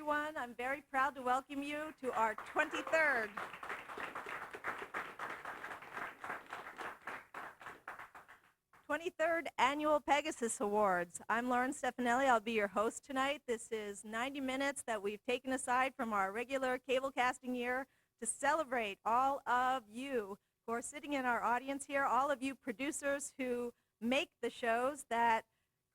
everyone. I'm very proud to welcome you to our 23rd Annual PEGASYS Awards. I'm Lauren Stefanelli. I'll be your host tonight. This is 90 minutes that we've taken aside from our regular cable casting year to celebrate all of you who are sitting in our audience here, all of you producers who make the shows that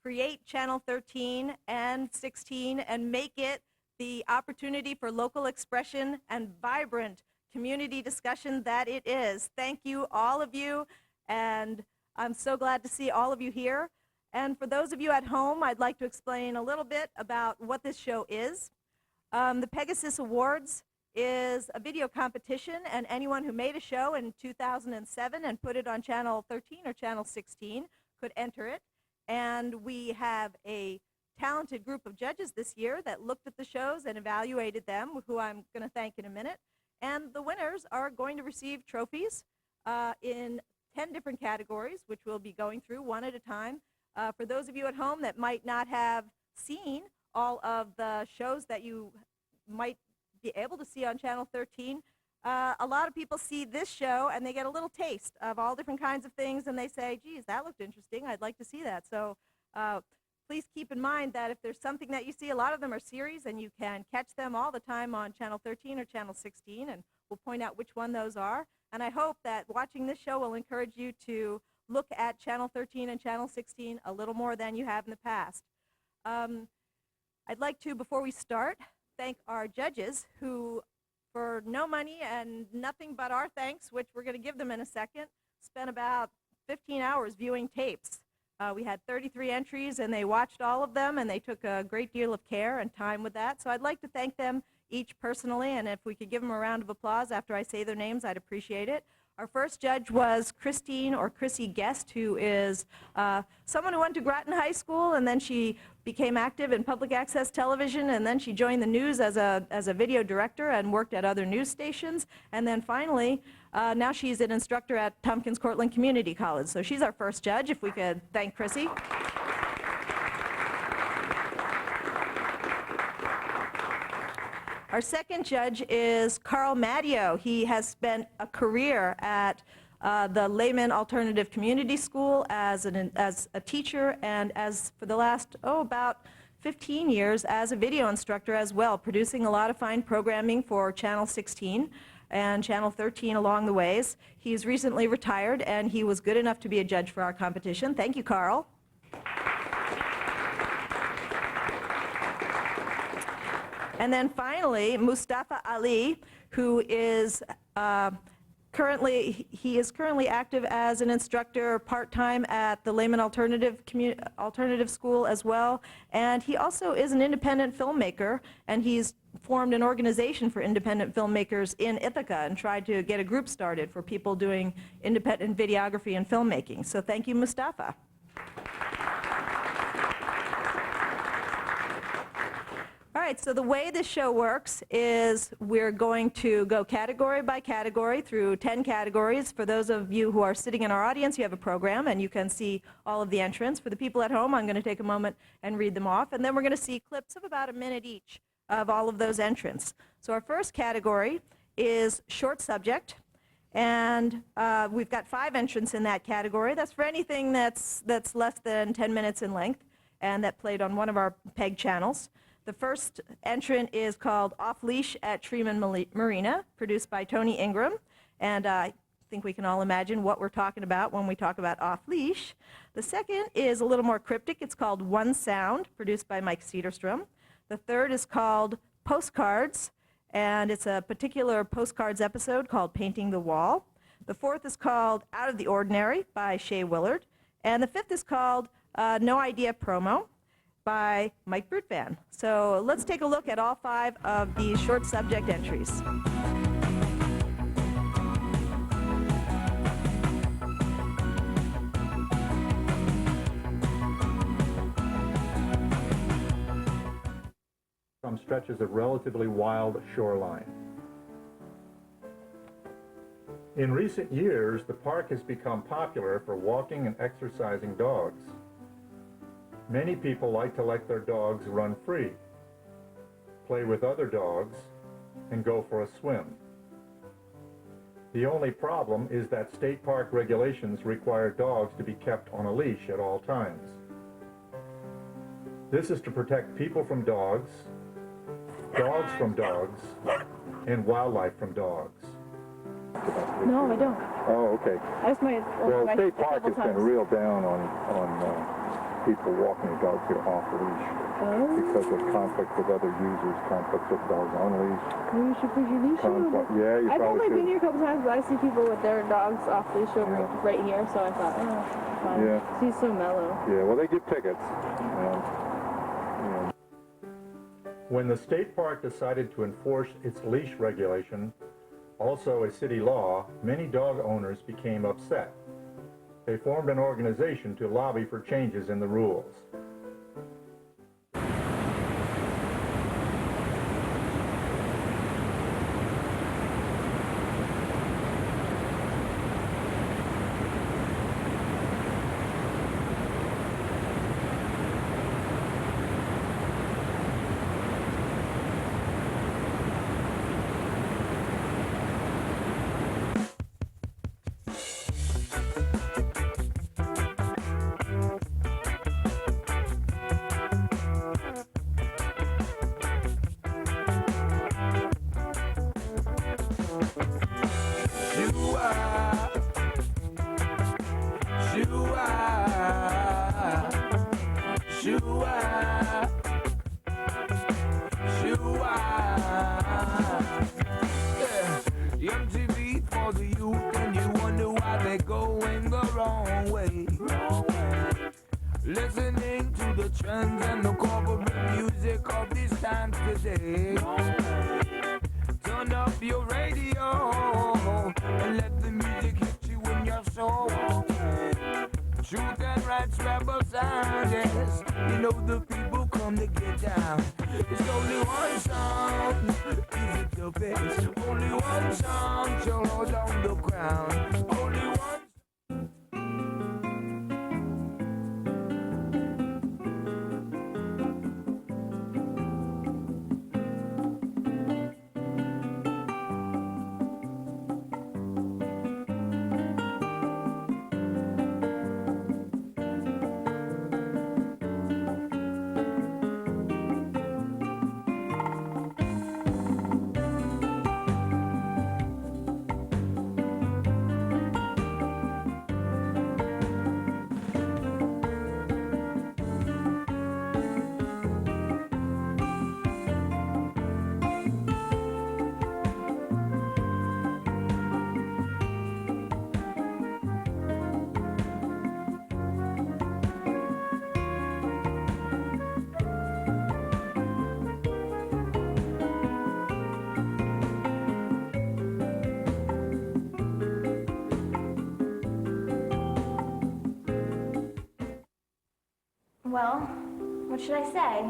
create Channel 13 and 16 and make it the opportunity for local expression and vibrant community discussion that it is. Thank you, all of you, and I'm so glad to see all of you here. And for those of you at home, I'd like to explain a little bit about what this show is. The PEGASYS Awards is a video competition, and anyone who made a show in 2007 and put it on Channel 13 or Channel 16 could enter it. And we have a talented group of judges this year that looked at the shows and evaluated them, who I'm going to thank in a minute. And the winners are going to receive trophies in 10 different categories, which we'll be going through one at a time. For those of you at home that might not have seen all of the shows that you might be able to see on Channel 13, a lot of people see this show and they get a little taste of all different kinds of things and they say, geez, that looked interesting, I'd like to see that. So please keep in mind that if there's something that you see, a lot of them are series and you can catch them all the time on Channel 13 or Channel 16, and we'll point out which one those are. And I hope that watching this show will encourage you to look at Channel 13 and Channel 16 a little more than you have in the past. I'd like to, before we start, thank our judges who, for no money and nothing but our thanks, which we're going to give them in a second, spent about 15 hours viewing tapes. We had 33 entries and they watched all of them and they took a great deal of care and time with that. So I'd like to thank them each personally, and if we could give them a round of applause after I say their names, I'd appreciate it. Our first judge was Christine or Chrissy Guest, who is someone who went to Groton High School and then she became active in public access television, and then she joined the news as a video director and worked at other news stations, and then finally now she's an instructor at Tompkins Cortland Community College. So she's our first judge, if we could thank Chrissy. Our second judge is Carl Madio. He has spent a career at the Lehman Alternative Community School as a teacher, and for the last, about 15 years as a video instructor as well, producing a lot of fine programming for Channel 16 and Channel 13 along the ways. He's recently retired, and he was good enough to be a judge for our competition. Thank you, Carl. And then finally, Mustafa Ali, who is currently active as an instructor part-time at the Lehman Alternative School as well. And he also is an independent filmmaker, and he's formed an organization for independent filmmakers in Ithaca and tried to get a group started for people doing independent videography and filmmaking. So thank you, Mustafa. All right, so the way this show works is we're going to go category by category through 10 categories. For those of you who are sitting in our audience, you have a program and you can see all of the entrants. For the people at home, I'm going to take a moment and read them off, and then we're going to see clips of about a minute each of all of those entrants. So our first category is short subject, and we've got 5 entrants in that category. That's for anything that's less than 10 minutes in length and that played on one of our PEG channels. The first entrant is called Off Leash at Treman Marina, produced by Tony Ingram. And I think we can all imagine what we're talking about when we talk about Off Leash. The second is a little more cryptic. It's called One Sound, produced by Mike Cedarstrom. The third is called Postcards, and it's a particular Postcards episode called Painting the Wall. The fourth is called Out of the Ordinary by Shea Willard. And the fifth is called No Idea Promo by Mike Brutvan. So let's take a look at all 5 of these short subject entries. Some stretches of relatively wild shoreline. In recent years, the park has become popular for walking and exercising dogs. Many people like to let their dogs run free. play with other dogs, and go for a swim. The only problem is that state park regulations require dogs to be kept on a leash at all times. This is to protect people from dogs, dogs from dogs, and wildlife from dogs. No, I don't. Oh, okay. I just might. Well, state park has been real down on people walking their dogs here off the leash because of conflict with other users, conflicts with dogs on leash. Maybe you should put your leash on. Yeah, you I've probably only should. been here a couple times, but I see people with their dogs off leash over right here, so I thought, oh, fine. Yeah. He's so mellow. Yeah, well, they give tickets. When the state park decided to enforce its leash regulation, also a city law, many dog owners became upset. They formed an organization to lobby for changes in the rules. MTV for the youth, and you wonder why they're going the wrong way. Listening to the trends and the corporate music of these times today. Turn up your radio and let the music hit you in your soul. Truth and rights rebel sound, yes. You know the people come to get down. It's only one song, is it the best? Only one song shall hold on the ground. Only one. Well, what should I say?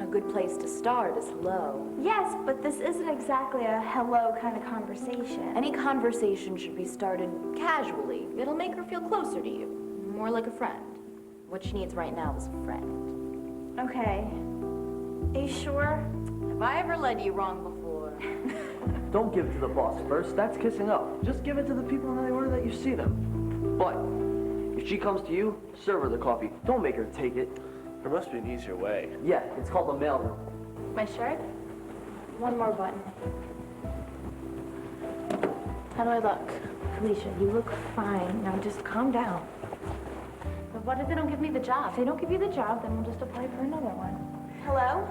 A good place to start is hello. Yes, but this isn't exactly a hello kind of conversation. Any conversation should be started casually. It'll make her feel closer to you, more like a friend. What she needs right now is a friend. Okay. Are you sure? Have I ever led you wrong before? Don't give it to the boss first. That's kissing up. Just give it to the people in the order that you see them. But if she comes to you, serve her the coffee. Don't make her take it. There must be an easier way. Yeah, it's called the mailroom. My shirt? One more button. How do I look? Felicia, you look fine. Now just calm down. But what if they don't give me the job? If they don't give you the job, then we'll just apply for another one. Hello?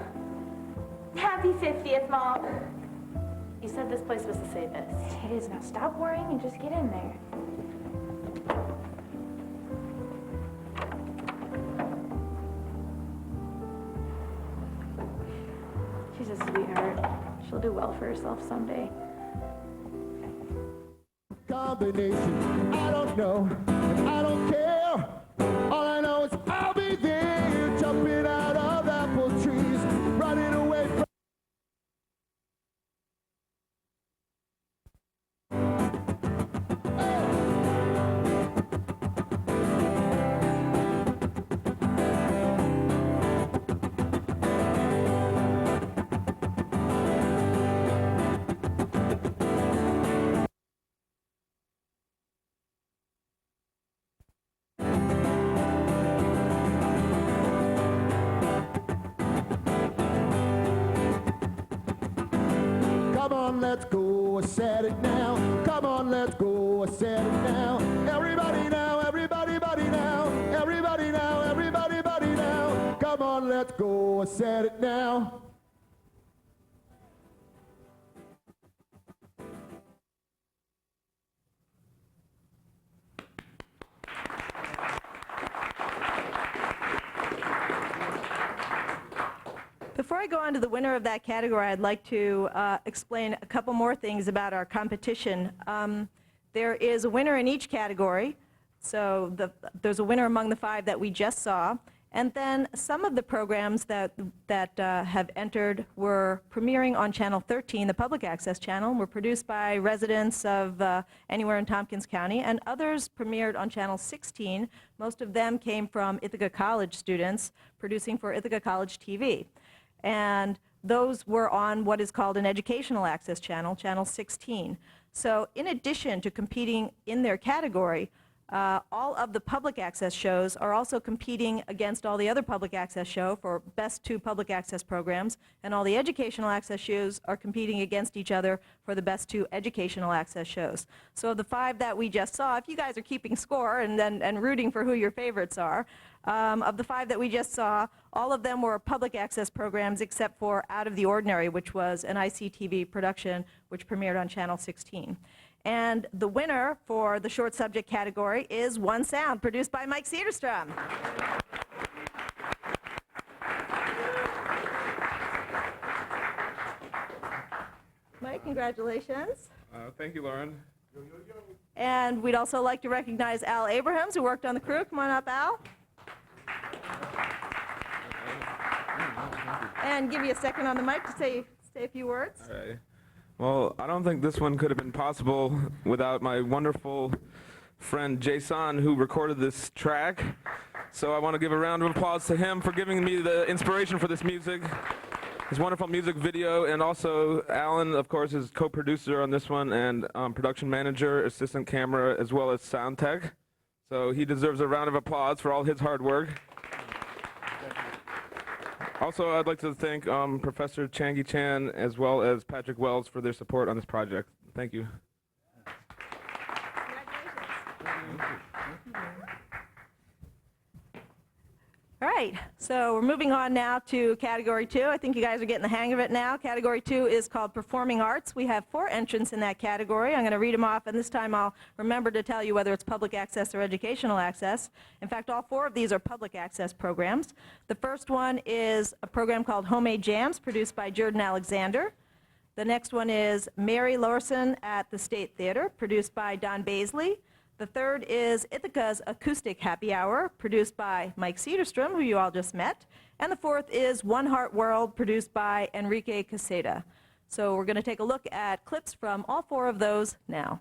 Happy 50th, Mom. You said this place was the safest. It is. Now stop worrying and just get in there. She's a sweetheart. She'll do well for herself someday. Combination, I don't know, and I don't care. All I know is I'll be there, jumping out of apple trees, running away from. on, let's go, set it now. Come on, let's go, set it now. Everybody now, everybody, buddy now. Everybody now, everybody, buddy now. Come on, let's go, set it now. Before I go on to the winner of that category, I'd like to explain a couple more things about our competition. There is a winner in each category. So there's a winner among the 5 that we just saw. And then some of the programs that have entered were premiering on Channel 13, the public access channel, were produced by residents of anywhere in Tompkins County, and others premiered on Channel 16. Most of them came from Ithaca College students producing for Ithaca College TV. And those were on what is called an educational access channel, Channel 16. So in addition to competing in their category, all of the public access shows are also competing against all the other public access shows for best 2 public access programs, and all the educational access shows are competing against each other for the best 2 educational access shows. So of the 5 that we just saw, if you guys are keeping score and rooting for who your favorites are, of the 5 that we just saw, all of them were public access programs except for Out of the Ordinary, which was an ICTV production which premiered on Channel 16. And the winner for the short subject category is One Sound, produced by Mike Cederstrom. Mike, congratulations. Thank you, Lauren. And we'd also like to recognize Al Abrahams, who worked on the crew. Come on up, Al. And give you a second on the mic to say a few words. All right. Well, I don't think this one could have been possible without my wonderful friend Jason, who recorded this track. So I want to give a round of applause to him for giving me the inspiration for this music, his wonderful music video, and also Alan, of course, is co-producer on this one, and production manager, assistant camera, as well as sound tech. So he deserves a round of applause for all his hard work. Also, I'd like to thank Professor Changi Chan as well as Patrick Wells for their support on this project. Thank you. All right, so we're moving on now to Category 2. I think you guys are getting the hang of it now. Category 2 is called Performing Arts. We have 4 entrants in that category. I'm going to read them off, and this time I'll remember to tell you whether it's public access or educational access. In fact, all 4 of these are public access programs. The first one is a program called Homemade Jams, produced by Jordan Alexander. The next one is Mary Lorson at the State Theater, produced by Don Baisley. The third is Ithaca's Acoustic Happy Hour, produced by Mike Cederstrom, who you all just met. And the fourth is One Heart World, produced by Enrique Caseta. So we're going to take a look at clips from all 4 of those now.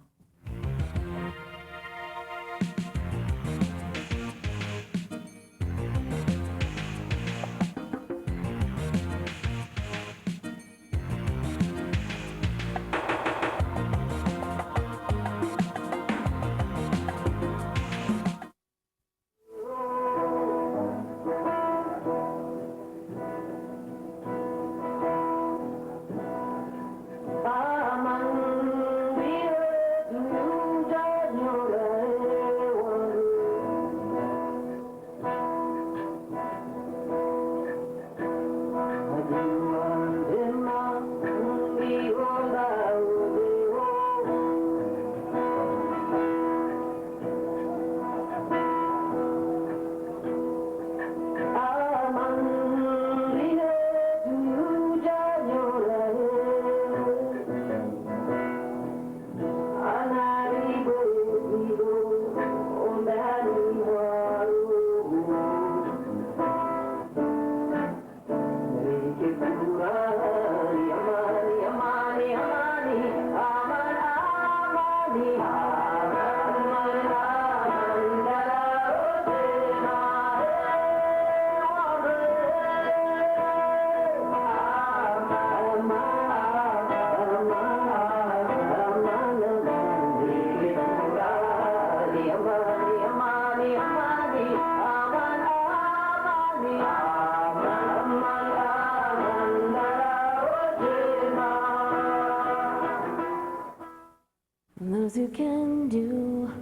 those who can do,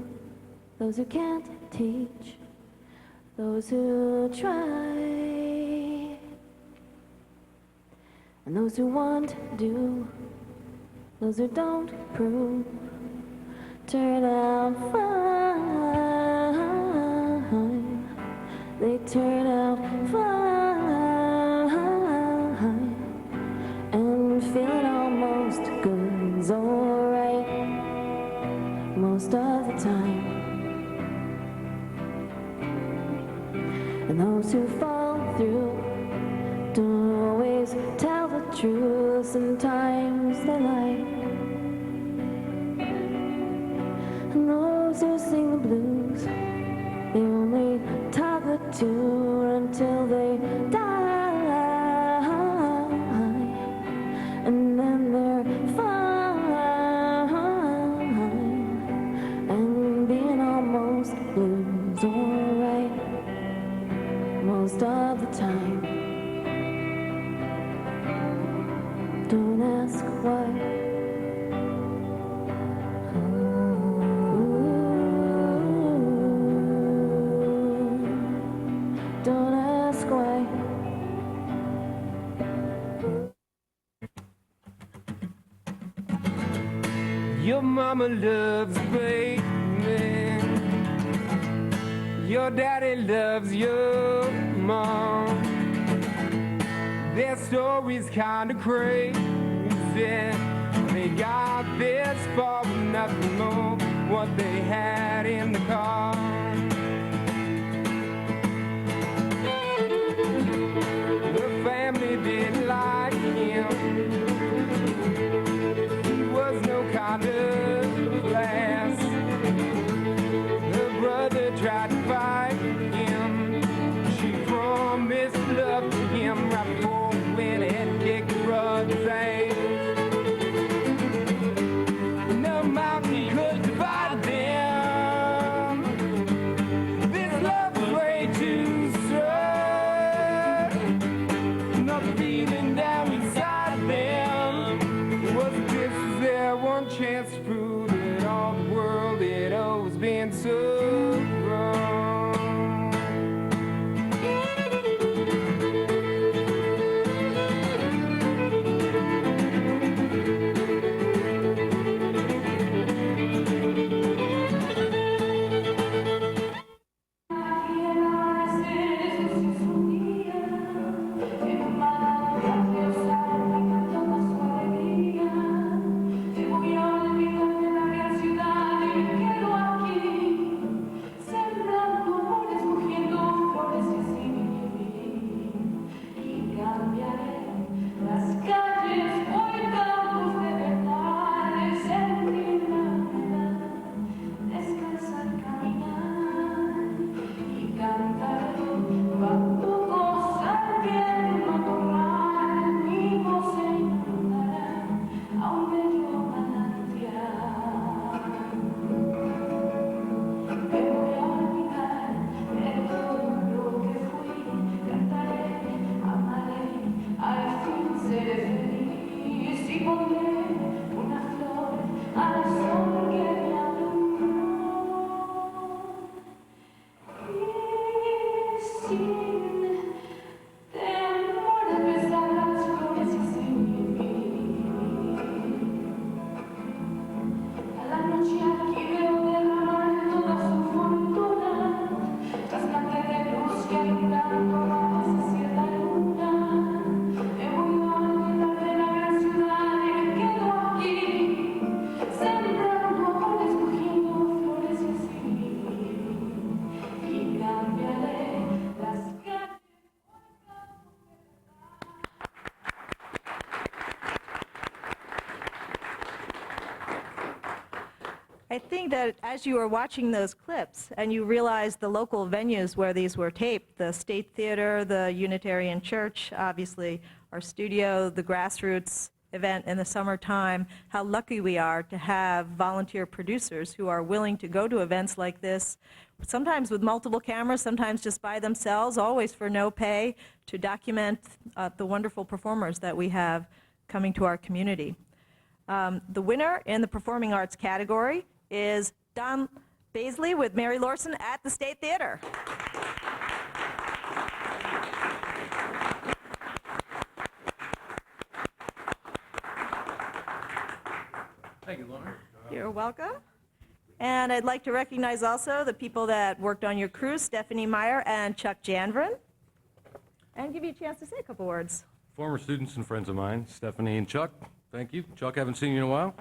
those who can't teach, those who try, and those who want to do, those who don't prove, turn out fine. They turn out fine, and feeling almost good's alright most of the time. And those who fall through don't always tell the truth, sometimes they lie. And those who sing the blues, they only talk the tune until they die, and then they're fine, and being almost blues alright most of the time. Don't ask why. Don't ask why. Your mama loves baking. Your daddy loves your mom. Their story's kinda crazy. They got this far with nothing more what they had in the car. The family didn't like him. He was no kind of class. Her brother tried to fight him. She promised love to him right before he went and kicked her brother's ass. No mountain could divide them. This love was way too strong. The feeling down inside them was this was their one chance to prove that all the world had always been so wrong. I think that as you were watching those clips and you realized the local venues where these were taped, the State Theater, the Unitarian Church, obviously our studio, the Grassroots event in the summertime, how lucky we are to have volunteer producers who are willing to go to events like this, sometimes with multiple cameras, sometimes just by themselves, always for no pay, to document the wonderful performers that we have coming to our community. The winner in the performing arts category is Don Baisley with Mary Lorson at the State Theater. Thank you, Lauren. You're welcome. And I'd like to recognize also the people that worked on your crew, Stephanie Meyer and Chuck Janvrin, and give you a chance to say a couple words. Former students and friends of mine, Stephanie and Chuck, thank you. Chuck, haven't seen you in a while.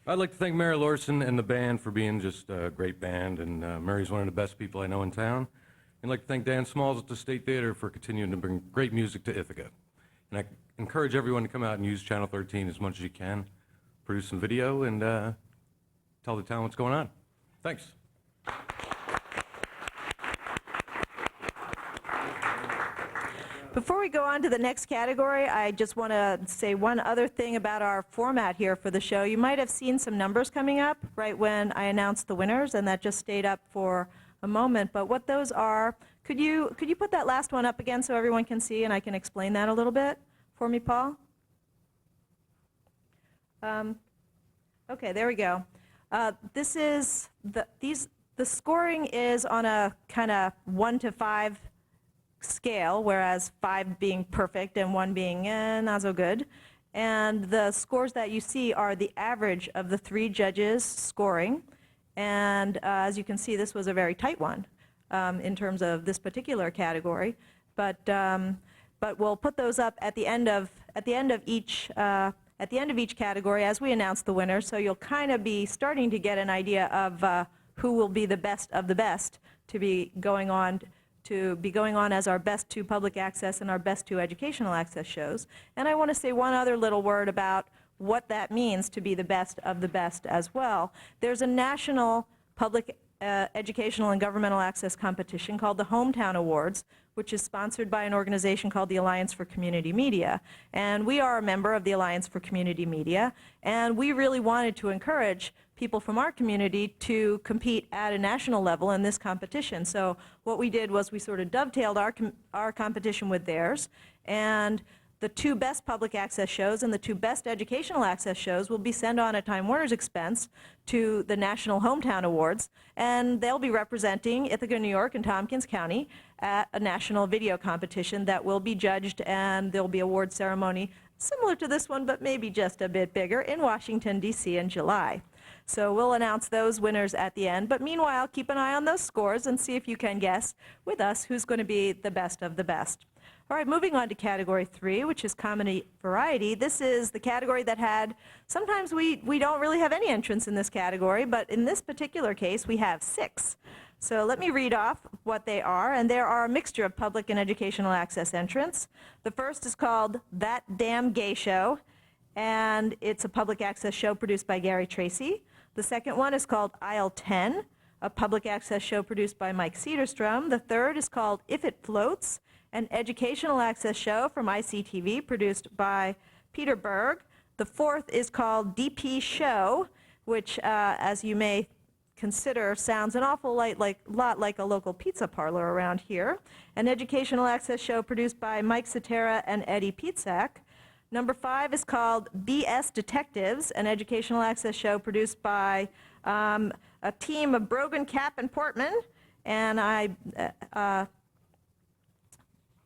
I'd like to thank Mary Lorson and the band for being just a great band, and Mary's one of the best people I know in town. And I'd like to thank Dan Smalls at the State Theater for continuing to bring great music to Ithaca. And I encourage everyone to come out and use Channel 13 as much as you can, produce some video, and tell the town what's going on. Thanks. Before we go on to the next category, I just want to say one other thing about our format here for the show. You might have seen some numbers coming up right when I announced the winners, and that just stayed up for a moment. But what those are, could you put that last one up again so everyone can see and I can explain that a little bit for me, Paul? Okay, there we go. This is the scoring is on a kind of 1 to 5 scale, whereas 5 being perfect and 1 being not so good. And the scores that you see are the average of the 3 judges scoring. And as you can see, this was a very tight one in terms of this particular category. But we'll put those up at the end of each category as we announce the winners. So you'll kind of be starting to get an idea of who will be the best of the best to be going on as our best 2 public access and our best 2 educational access shows. And I want to say one other little word about what that means to be the best of the best as well. There's a national public educational and governmental access competition called the Hometown Awards, which is sponsored by an organization called the Alliance for Community Media. And we are a member of the Alliance for Community Media, and we really wanted to encourage people from our community to compete at a national level in this competition. So what we did was we sort of dovetailed our competition with theirs, and the 2 best public access shows and the 2 best educational access shows will be sent on at Time Warner's expense to the National Hometown Awards, and they'll be representing Ithaca, New York and Tompkins County at a national video competition that will be judged, and there'll be award ceremony similar to this one, but maybe just a bit bigger, in Washington, D.C. in July. So we'll announce those winners at the end, but meanwhile, keep an eye on those scores and see if you can guess with us who's going to be the best of the best. All right, moving on to category 3, which is comedy variety. This is the category that had, sometimes we don't really have any entrants in this category, but in this particular case, we have 6. So let me read off what they are, and there are a mixture of public and educational access entrants. The first is called That Damn Gay Show, and it's a public access show produced by Gary Tracy. The second one is called Aisle 10, a public access show produced by Mike Cedarstrom. The third is called If It Floats, an educational access show from ICTV produced by Peter Berg. The fourth is called DP Show, which, as you may consider, sounds an awful lot like a local pizza parlor around here. An educational access show produced by Mike Cetera and Eddie Pietzak. Number 5 is called BS Detectives, an educational access show produced by a team of Brogan, Cap, and Portman. And I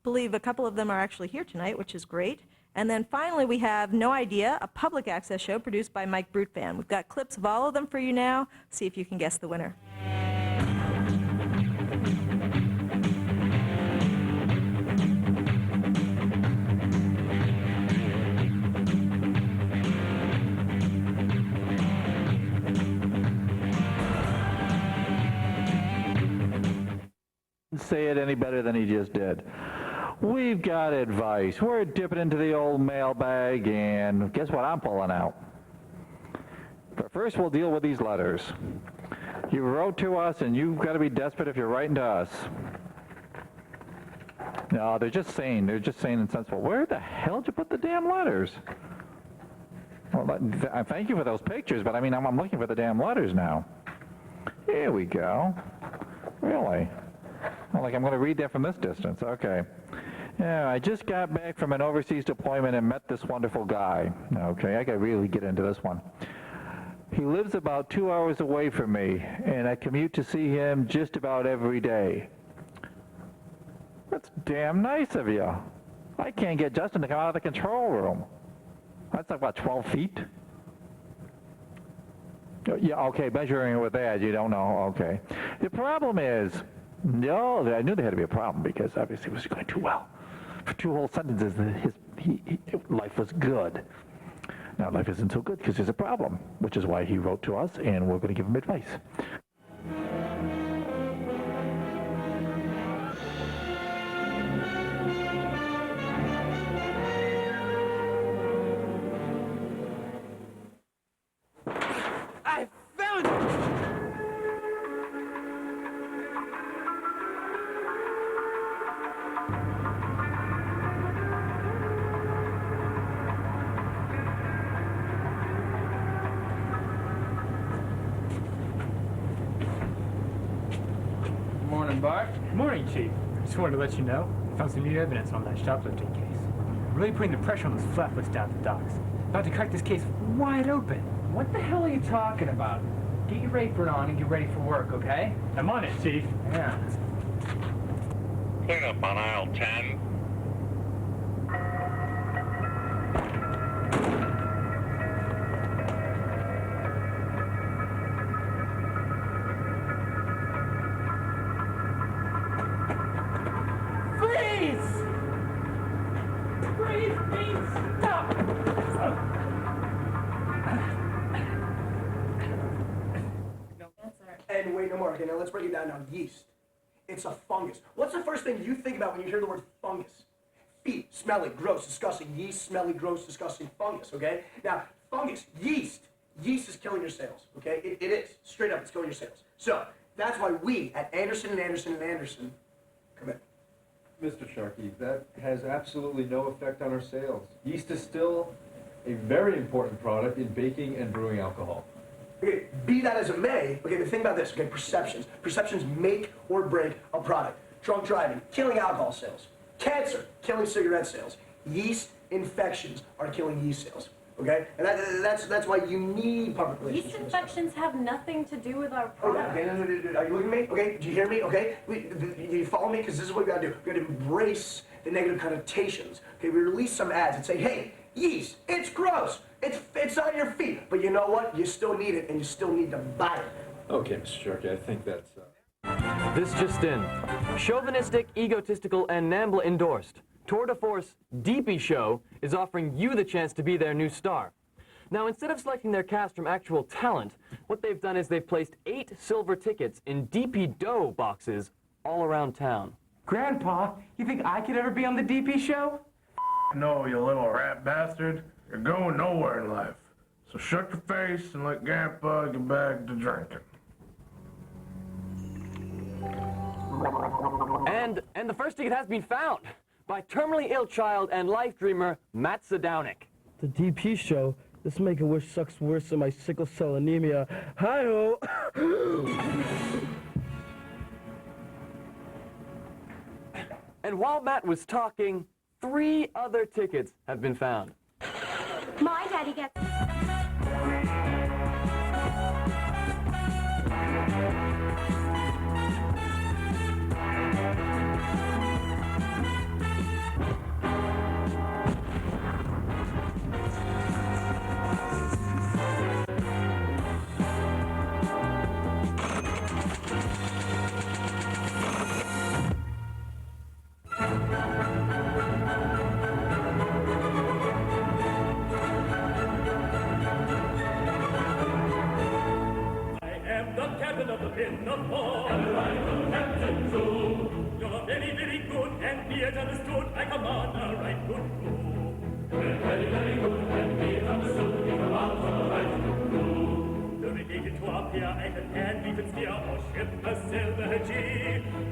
believe a couple of them are actually here tonight, which is great. And then finally we have No Idea, a public access show produced by Mike Brutvan. We've got clips of all of them for you now. See if you can guess the winner. Say it any better than he just did. We've got advice. We're dipping into the old mailbag, and guess what I'm pulling out? But first we'll deal with these letters. You wrote to us, and you've got to be desperate if you're writing to us. No, they're just saying and sensible. Where the hell did you put the damn letters? Well, thank you for those pictures, but I mean, I'm looking for the damn letters now. Here we go. Really? Well, like I'm going to read that from this distance. Okay. Yeah, I just got back from an overseas deployment and met this wonderful guy. Okay, I got to really get into this one. He lives about 2 hours away from me, and I commute to see him just about every day. That's damn nice of you. I can't get Justin to come out of the control room. That's like, what, 12 feet? Yeah, okay, measuring it with that, you don't know, okay. The problem is, no, I knew there had to be a problem because obviously it was going too well. For 2 whole sentences, life was good. Now life isn't so good because there's a problem, which is why he wrote to us and we're going to give him advice. I found it! Morning, Bart. Morning, Chief. Just wanted to let you know, I found some new evidence on that shoplifting case. Really putting the pressure on those flatfoots down at the docks. About to crack this case wide open. What the hell are you talking about? Get your apron on and get ready for work, okay? I'm on it, Chief. Yeah. Clean up on aisle 10. And wait, no more. Okay, now let's break it down now. Yeast. It's a fungus. What's the first thing you think about when you hear the word fungus? Feet, smelly, gross, disgusting. Yeast, smelly, gross, disgusting fungus, okay? Now, fungus, yeast. Yeast is killing your sales, okay? It is. Straight up, it's killing your sales. So, that's why we at Anderson & Anderson & Anderson come in. Mr. Sharkey, that has absolutely no effect on our sales. Yeast is still a very important product in baking and brewing alcohol. Okay, be that as it may, okay, the thing about this, okay, perceptions. Perceptions make or break a product. Drunk driving, killing alcohol sales. Cancer, killing cigarette sales. Yeast infections are killing yeast sales, okay? And that's why you need public relations. Yeast infections have nothing to do with our product. Okay, no, are you looking at me? Okay, do you hear me? Okay, you follow me? Because this is what we gotta do. We gotta embrace the negative connotations. Okay, we release some ads and say, hey, yeast, it's gross. It's on your feet. But you know what? You still need it, and you still need to buy it. Okay, Mr. Sharkey, I think that's... This just in. Chauvinistic, egotistical, and NAMBLA endorsed. Tour de Force DP Show is offering you the chance to be their new star. Now, instead of selecting their cast from actual talent, what they've done is they've placed 8 silver tickets in DP Dough boxes all around town. Grandpa, you think I could ever be on the DP show? No, you little rat bastard. You're going nowhere in life. So shut your face and let Grandpa get back to drinking. And the first ticket has been found by terminally ill child and life dreamer Matt Sadownik. The DP show. This Make-A-Wish sucks worse than my sickle cell anemia. Hi-ho! And while Matt was talking, 3 other tickets have been found. My daddy gets... pinafore. And the rifle captain too. You're very, very good, and be it understood, I command a right good crew. You're very, very good, and be it understood, you command a right good crew. You're ready to appear, I can hand, even steer, or ship a silver G.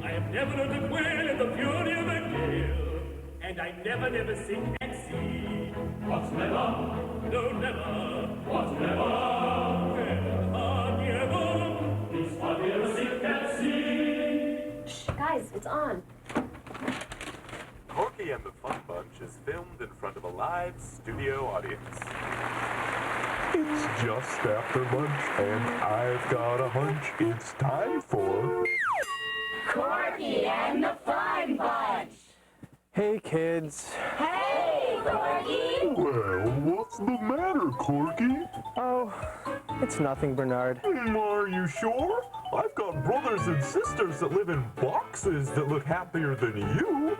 I am never on the whale in the fury of a gale, and I never, never sink at sea. What's never? No, never. What's never? Never. Shh, guys, it's on. Corky and the Fun Bunch is filmed in front of a live studio audience. It's just after lunch, and I've got a hunch it's time for Corky and the Fun Bunch. Hey, kids. Hey, Corky. Well, what's the matter, Corky? Oh, it's nothing, Bernard. Are you sure? I've got brothers and sisters that live in boxes that look happier than you.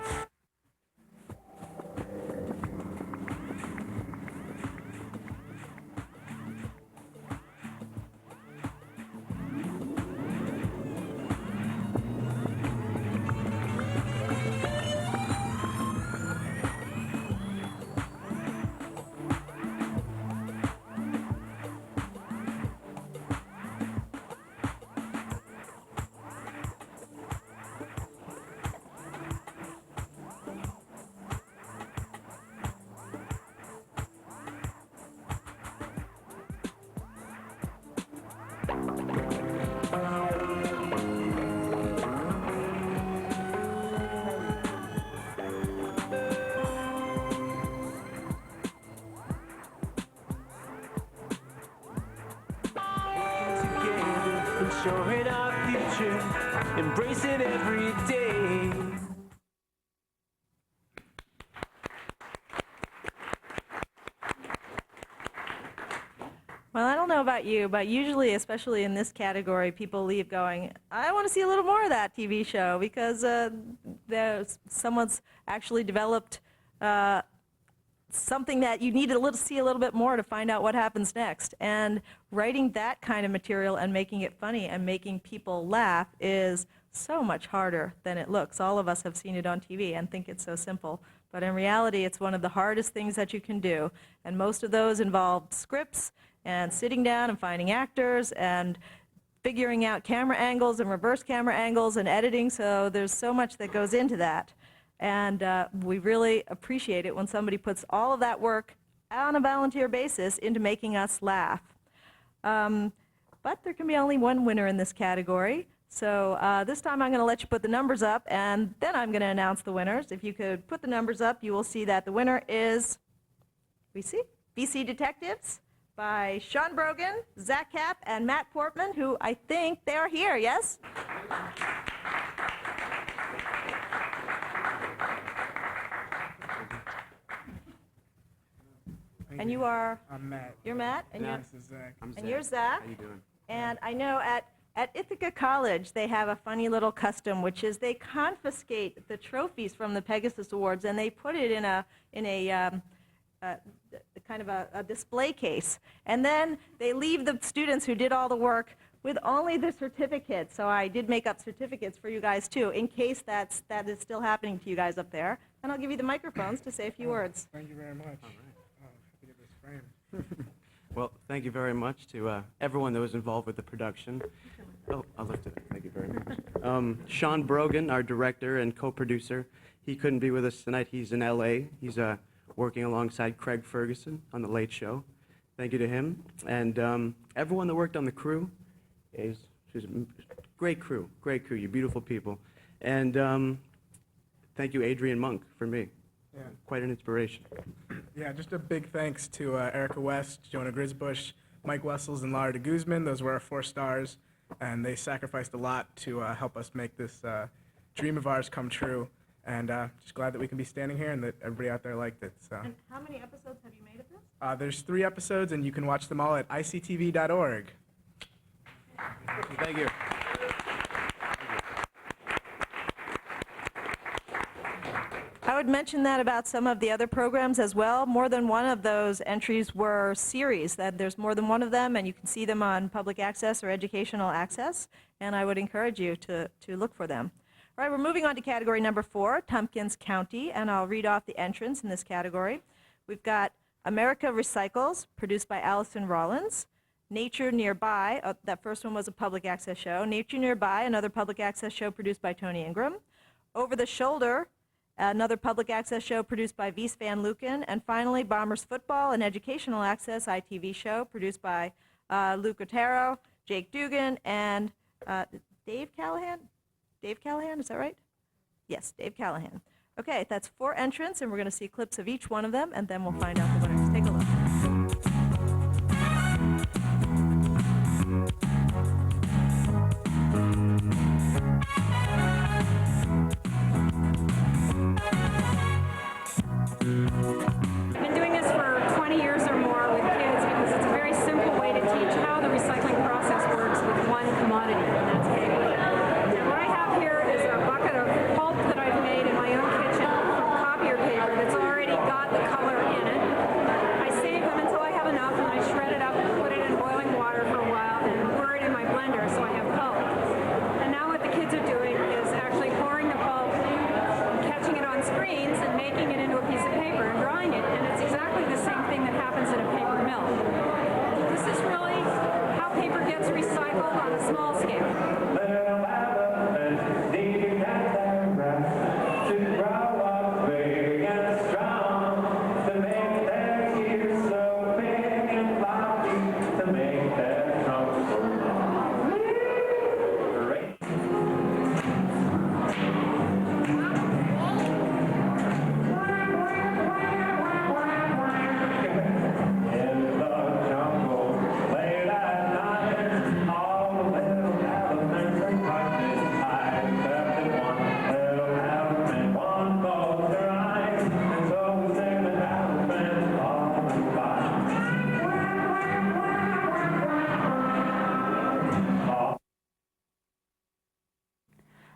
Ensuring our future, embrace it every day. Well, I don't know about you, but usually, especially in this category, people leave going, I want to see a little more of that TV show because someone's actually developed something that you need to see a little bit more to find out what happens next. And writing that kind of material and making it funny and making people laugh is so much harder than it looks. All of us have seen it on TV and think it's so simple. But in reality, it's one of the hardest things that you can do. And most of those involve scripts and sitting down and finding actors and figuring out camera angles and reverse camera angles and editing. So there's so much that goes into that. And we really appreciate it when somebody puts all of that work on a volunteer basis into making us laugh. But there can be only one winner in this category. So this time I'm going to let you put the numbers up, and then I'm going to announce the winners. If you could put the numbers up, you will see that the winner is, BC Detectives by Sean Brogan, Zach Kapp, and Matt Portman, who I think they are here, yes? And you are? I'm Matt. You're Matt? And This is Zach. And you're Zach? How you doing? And I know at Ithaca College they have a funny little custom, which is they confiscate the trophies from the PEGASYS Awards and they put it in a kind of a display case. And then they leave the students who did all the work with only the certificates. So I did make up certificates for you guys too, in case that is still happening to you guys up there. And I'll give you the microphones to say a few words. Thank you very much. All right. Happy to get this frame. Well, thank you very much to everyone that was involved with the production. Oh, I'll lift it up. Thank you very much. Sean Brogan, our director and co-producer, he couldn't be with us tonight. He's in L.A. He's working alongside Craig Ferguson on The Late Show. Thank you to him. And everyone that worked on the crew. She's a great crew, you beautiful people. And thank you, Adrian Monk, for me. Yeah. Quite an inspiration. Yeah, just a big thanks to Erica West, Jonah Grisbush, Mike Wessels, and Lara de Guzman. Those were our 4 stars, and they sacrificed a lot to help us make this dream of ours come true. And just glad that we can be standing here and that everybody out there liked it. So. And how many episodes have you made of this? There's 3 episodes, and you can watch them all at ictv.org. Thank you. I would mention that about some of the other programs as well. More than one of those entries were series. That there's more than one of them, and you can see them on public access or educational access, and I would encourage you to look for them. All right, we're moving on to category number 4, Tompkins County, and I'll read off the entrants in this category. We've got America Recycles, produced by Allison Rollins. Nature Nearby, that first one was a public access show. Nature Nearby, another public access show produced by Tony Ingram. Over the Shoulder, another public access show produced by Vies Van Luken. And finally, Bombers Football, an educational access ITV show produced by Luke Otero, Jake Dugan, and Dave Callahan? Dave Callahan, is that right? Yes, Dave Callahan. Okay, that's 4 entrants, and we're going to see clips of each one of them, and then we'll find out the winners. Take a look. on a small scale.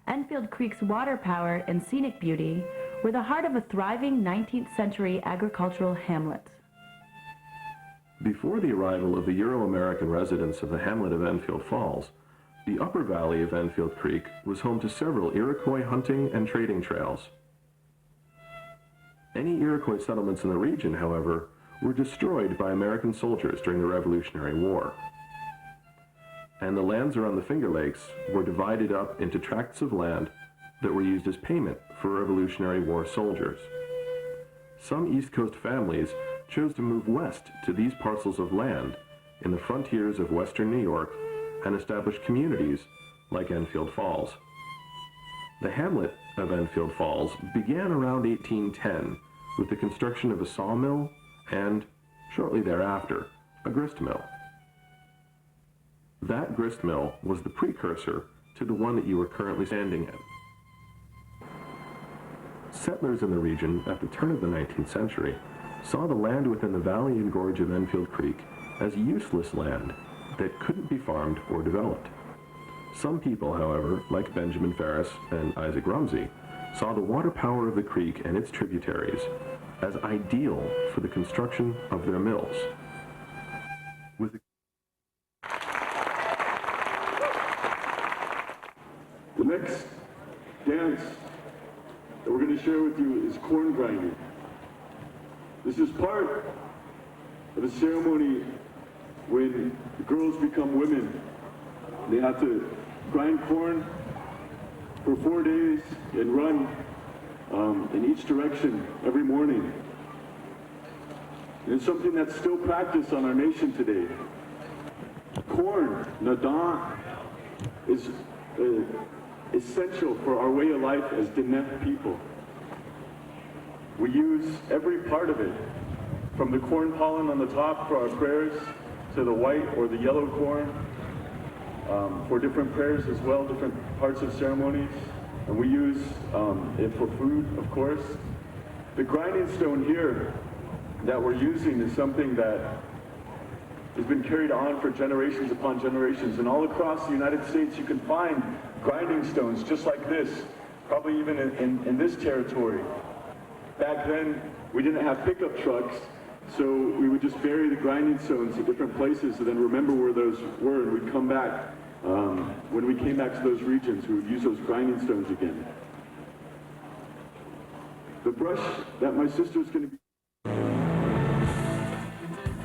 Enfield Creek's water power and scenic beauty were the heart of a thriving 19th century agricultural hamlet. Before the arrival of the Euro-American residents of the hamlet of Enfield Falls, the upper valley of Enfield Creek was home to several Iroquois hunting and trading trails. Any Iroquois settlements in the region, however, were destroyed by American soldiers during the Revolutionary War. And the lands around the Finger Lakes were divided up into tracts of land that were used as payment for Revolutionary War soldiers. Some East Coast families chose to move west to these parcels of land in the frontiers of western New York and establish communities like Enfield Falls. The hamlet of Enfield Falls began around 1810 with the construction of a sawmill and, shortly thereafter, a grist mill. That grist mill was the precursor to the one that you are currently standing in. Settlers in the region at the turn of the 19th century saw the land within the valley and gorge of Enfield Creek as useless land that couldn't be farmed or developed. Some people, however, like Benjamin Ferris and Isaac Rumsey, saw the water power of the creek and its tributaries as ideal for the construction of their mills. With the next dance that we're going to share with you is corn grinding. This is part of a ceremony when the girls become women. They have to grind corn for 4 days and run in each direction every morning. And it's something that's still practiced on our nation today. Corn, nadan, is essential for our way of life as Diné people. We use every part of it, from the corn pollen on the top for our prayers, to the white or the yellow corn for different prayers as well, different parts of ceremonies. And we use it for food, of course. The grinding stone here that we're using is something that has been carried on for generations upon generations. And all across the United States you can find grinding stones just like this, probably even in this territory. Back then, we didn't have pickup trucks, so we would just bury the grinding stones at different places and then remember where those were, and we'd come back. When we came back to those regions, we would use those grinding stones again. The brush that my sister's going to be...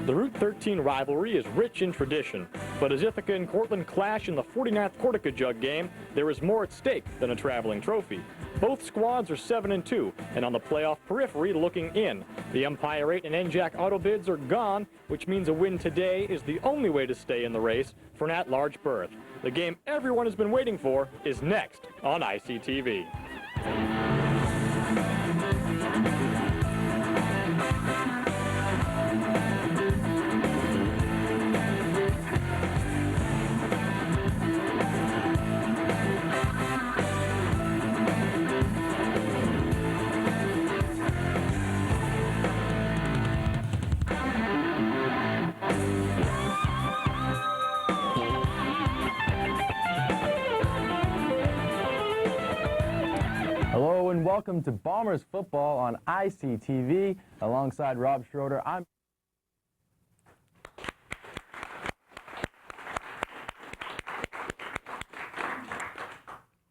The Route 13 rivalry is rich in tradition, but as Ithaca and Cortland clash in the 49th Cortica Jug game, there is more at stake than a traveling trophy. Both squads are 7-2, and on the playoff periphery looking in. The Empire 8 and NJAC auto bids are gone, which means a win today is the only way to stay in the race for an at-large berth. The game everyone has been waiting for is next on ICTV. Hello and welcome to Bombers Football on ICTV. Alongside Rob Schroeder, I'm...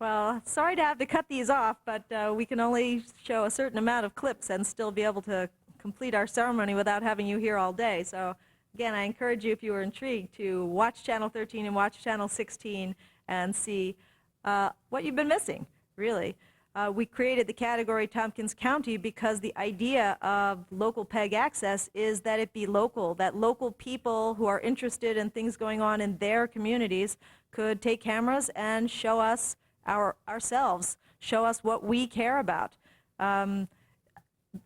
Well, sorry to have to cut these off, but we can only show a certain amount of clips and still be able to complete our ceremony without having you here all day. So again, I encourage you, if you are intrigued, to watch Channel 13 and watch Channel 16 and see what you've been missing, really. We created the category Tompkins County because the idea of local PEG access is that it be local, that local people who are interested in things going on in their communities could take cameras and show us ourselves, show us what we care about.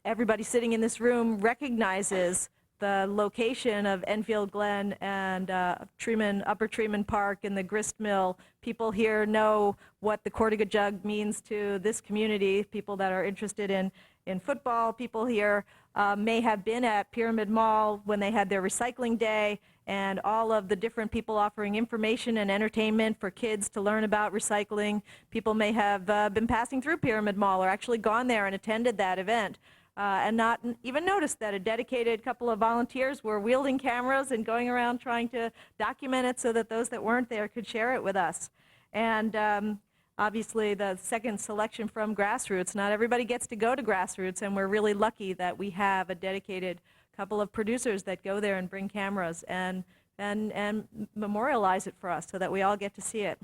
Everybody sitting in this room recognizes the location of Enfield Glen and Upper Treman Park and the grist mill. People here know what the Cortiga Jug means to this community. People that are interested in football, people here may have been at Pyramid Mall when they had their recycling day, and all of the different people offering information and entertainment for kids to learn about recycling. People may have been passing through Pyramid Mall or actually gone there and attended that event. And not even noticed that a dedicated couple of volunteers were wielding cameras and going around trying to document it so that those that weren't there could share it with us. And obviously the second selection from Grassroots, not everybody gets to go to Grassroots, and we're really lucky that we have a dedicated couple of producers that go there and bring cameras and memorialize it for us so that we all get to see it.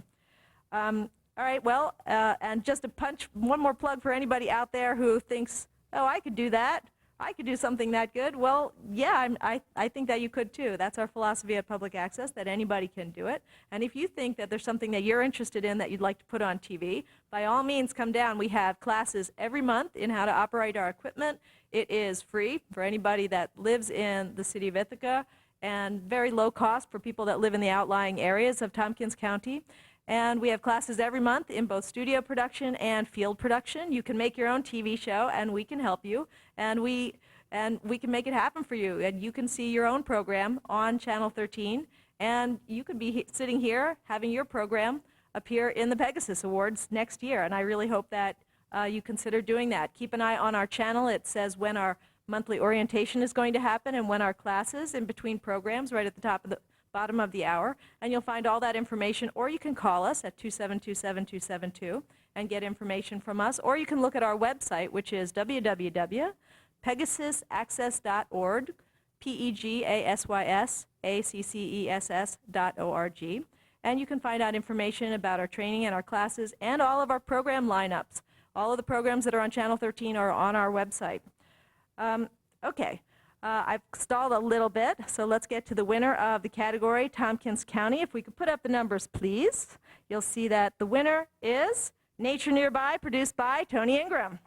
All right, well, and just to punch one more plug for anybody out there who thinks, oh, I could do that. I could do something that good. Well, yeah, I think that you could too. That's our philosophy at Public Access, that anybody can do it. And if you think that there's something that you're interested in that you'd like to put on TV, by all means come down. We have classes every month in how to operate our equipment. It is free for anybody that lives in the city of Ithaca and very low cost for people that live in the outlying areas of Tompkins County. And we have classes every month in both studio production and field production. You can make your own TV show, and we can help you. And we can make it happen for you. And you can see your own program on Channel 13. And you could be sitting here having your program appear in the PEGASYS Awards next year. And I really hope that you consider doing that. Keep an eye on our channel. It says when our monthly orientation is going to happen and when our classes in between programs right at the top of the bottom of the hour, and you'll find all that information, or you can call us at 272-7272 and get information from us, or you can look at our website, which is www.Pegasysaccess.org, PEGASYSACCESS.org, and you can find out information about our training and our classes and all of our program lineups. All of the programs that are on Channel 13 are on our website. Okay. I've stalled a little bit, so let's get to the winner of the category, Tompkins County. If we could put up the numbers, please. You'll see that the winner is Nature Nearby, produced by Tony Ingram.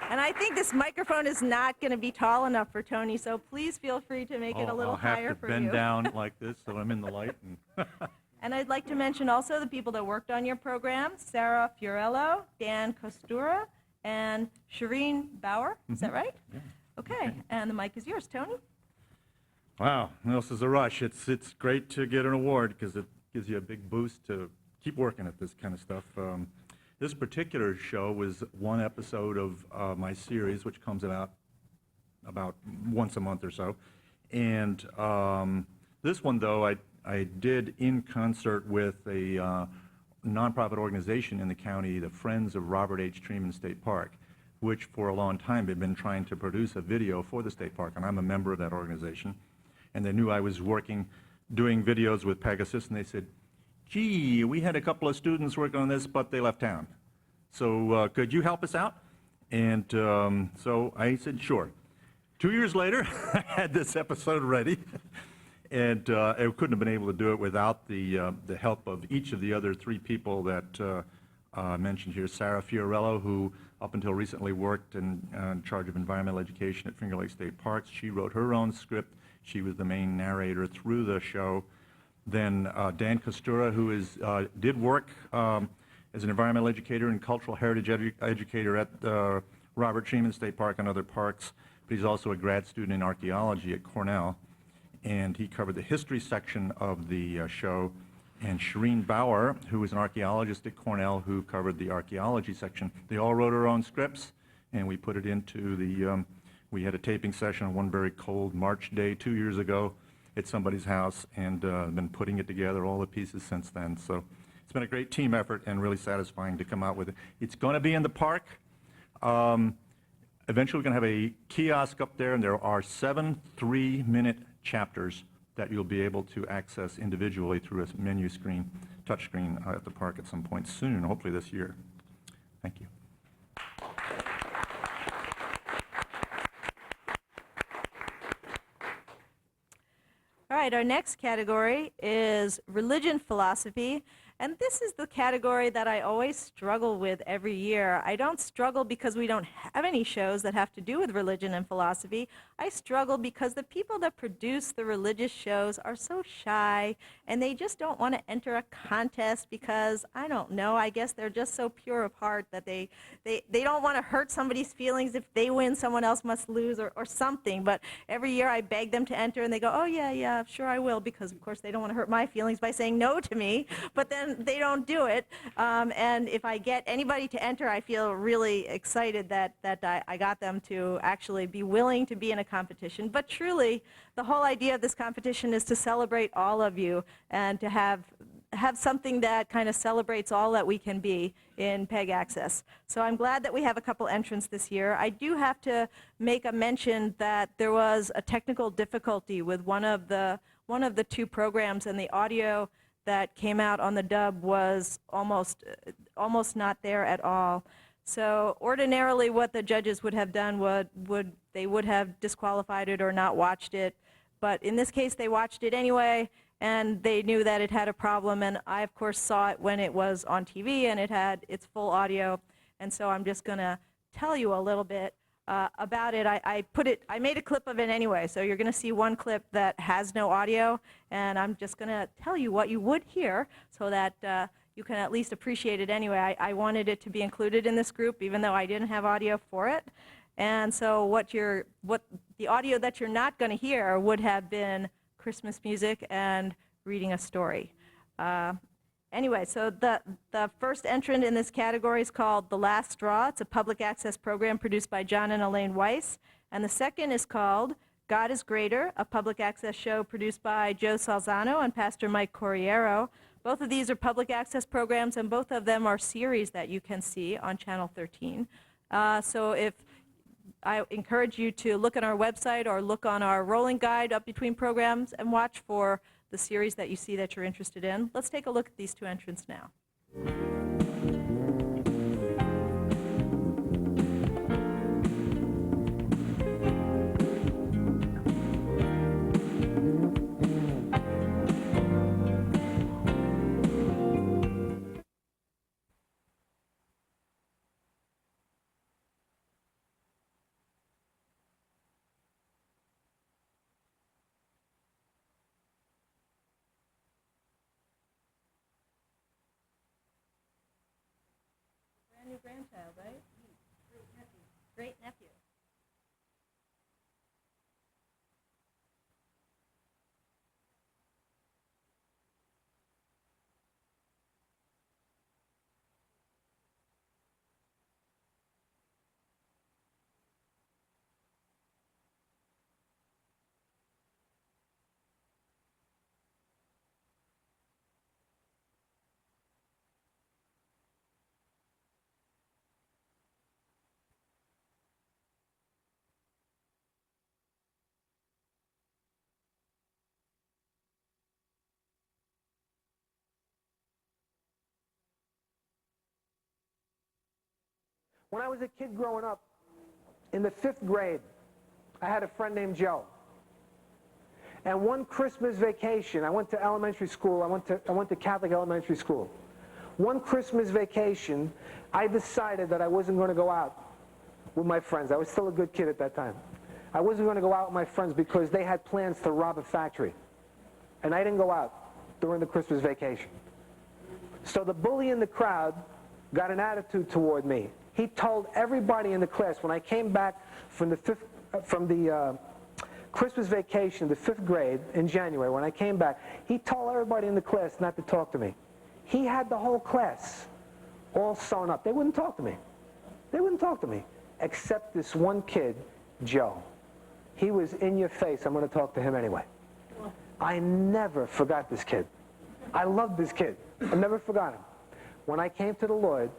And I think this microphone is not going to be tall enough for Tony, so please feel free to make it a little higher for you. I'll have to bend down like this so I'm in the light. And I'd like to mention also the people that worked on your program, Sarah Fiorello, Dan Costura, and Shireen Bauer. Is that right? Yeah. Okay, and the mic is yours, Tony. Wow, this is a rush. It's great to get an award because it gives you a big boost to keep working at this kind of stuff. This particular show was one episode of my series, which comes out about once a month or so. And this one, though, I did in concert with a nonprofit organization in the county, the Friends of Robert H. Treman State Park, which for a long time had been trying to produce a video for the state park, and I'm a member of that organization. And they knew I was doing videos with PEGASYS, and they said, gee, we had a couple of students working on this, but they left town. So could you help us out? And so I said, sure. 2 years later, I had this episode ready. And I couldn't have been able to do it without the help of each of the other three people that mentioned here. Sarah Fiorello, who up until recently worked in charge of environmental education at Finger Lake State Parks. She wrote her own script. She was the main narrator through the show. Then Dan Costura, who did work as an environmental educator and cultural heritage educator at Robert Treman State Park and other parks, but he's also a grad student in archaeology at Cornell. And he covered the history section of the show. And Shireen Bauer, who was an archaeologist at Cornell, who covered the archaeology section. They all wrote their own scripts, and we put it into the, we had a taping session on one very cold March day 2 years ago at somebody's house, and been putting it together, all the pieces since then. So it's been a great team effort and really satisfying to come out with it. It's going to be in the park. Eventually, we're going to have a kiosk up there, and there are 7 3-minute chapters that you'll be able to access individually through a menu screen, touch screen at the park at some point soon, hopefully this year. Thank you. All right, our next category is religion philosophy, and this is the category that I always struggle with every year. I don't struggle because we don't have any shows that have to do with religion and philosophy. I struggle because the people that produce the religious shows are so shy, and they just don't want to enter a contest because, I don't know, I guess they're just so pure of heart that they don't want to hurt somebody's feelings. If they win, someone else must lose or something. But every year I beg them to enter, and they go, oh, yeah, sure I will, because, of course, they don't want to hurt my feelings by saying no to me. But then they don't do it. And if I get anybody to enter, I feel really excited that I got them to actually be willing to be in a competition. But truly, the whole idea of this competition is to celebrate all of you and to have something that kind of celebrates all that we can be in PEGASYS. So I'm glad that we have a couple entrants this year. I do have to make a mention that there was a technical difficulty with one of the 2 programs, and the audio that came out on the dub was almost not there at all. So ordinarily what the judges would have done they would have disqualified it or not watched it. But in this case, they watched it anyway, and they knew that it had a problem. And I, of course, saw it when it was on TV, and it had its full audio. And so I'm just going to tell you a little bit about it. I made a clip of it anyway, so you're going to see one clip that has no audio, and I'm just going to tell you what you would hear so that you can at least appreciate it anyway. I wanted it to be included in this group, even though I didn't have audio for it. And so what the audio that you're not going to hear would have been Christmas music and reading a story. Anyway, so the first entrant in this category is called The Last Straw. It's a public access program produced by John and Elaine Weiss. And the second is called God is Greater, a public access show produced by Joe Salzano and Pastor Mike Corriero. Both of these are public access programs, and both of them are series that you can see on Channel 13. So if I encourage you to look on our website or look on our rolling guide up between programs and watch for the series that you see that you're interested in. Let's take a look at these 2 entrants now. Brand new grandchild, right? Great nephew. When I was a kid growing up, in the 5th grade, I had a friend named Joe. And one Christmas vacation, I went to elementary school, I went to Catholic elementary school. One Christmas vacation, I decided that I wasn't going to go out with my friends. I was still a good kid at that time. I wasn't going to go out with my friends because they had plans to rob a factory. And I didn't go out during the Christmas vacation. So the bully in the crowd got an attitude toward me. He told everybody in the class, when I came back from the Christmas vacation, the 5th grade in January, when I came back, he told everybody in the class not to talk to me. He had the whole class all sewn up. They wouldn't talk to me. They wouldn't talk to me, except this one kid, Joe. He was in your face. I'm going to talk to him anyway. I never forgot this kid. I loved this kid. I never forgot him. When I came to the Lord,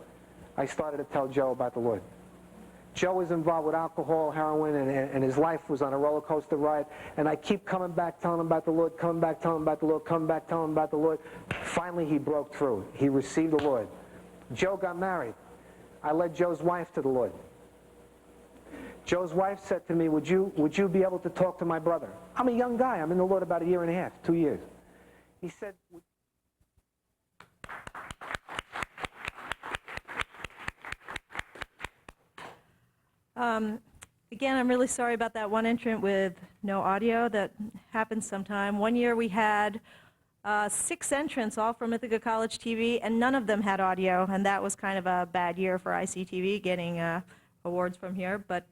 I started to tell Joe about the Lord. Joe was involved with alcohol, heroin, and his life was on a roller coaster ride. And I keep coming back, telling him about the Lord, coming back, telling him about the Lord, coming back, telling him about the Lord. Finally, he broke through. He received the Lord. Joe got married. I led Joe's wife to the Lord. Joe's wife said to me, would you be able to talk to my brother? I'm a young guy. I'm in the Lord about 1.5 years, 2 years. He said, again, I'm really sorry about that one entrant with no audio. That happens sometime. One year we had 6 entrants, all from Ithaca College TV, and none of them had audio, and that was kind of a bad year for ICTV getting awards from here, but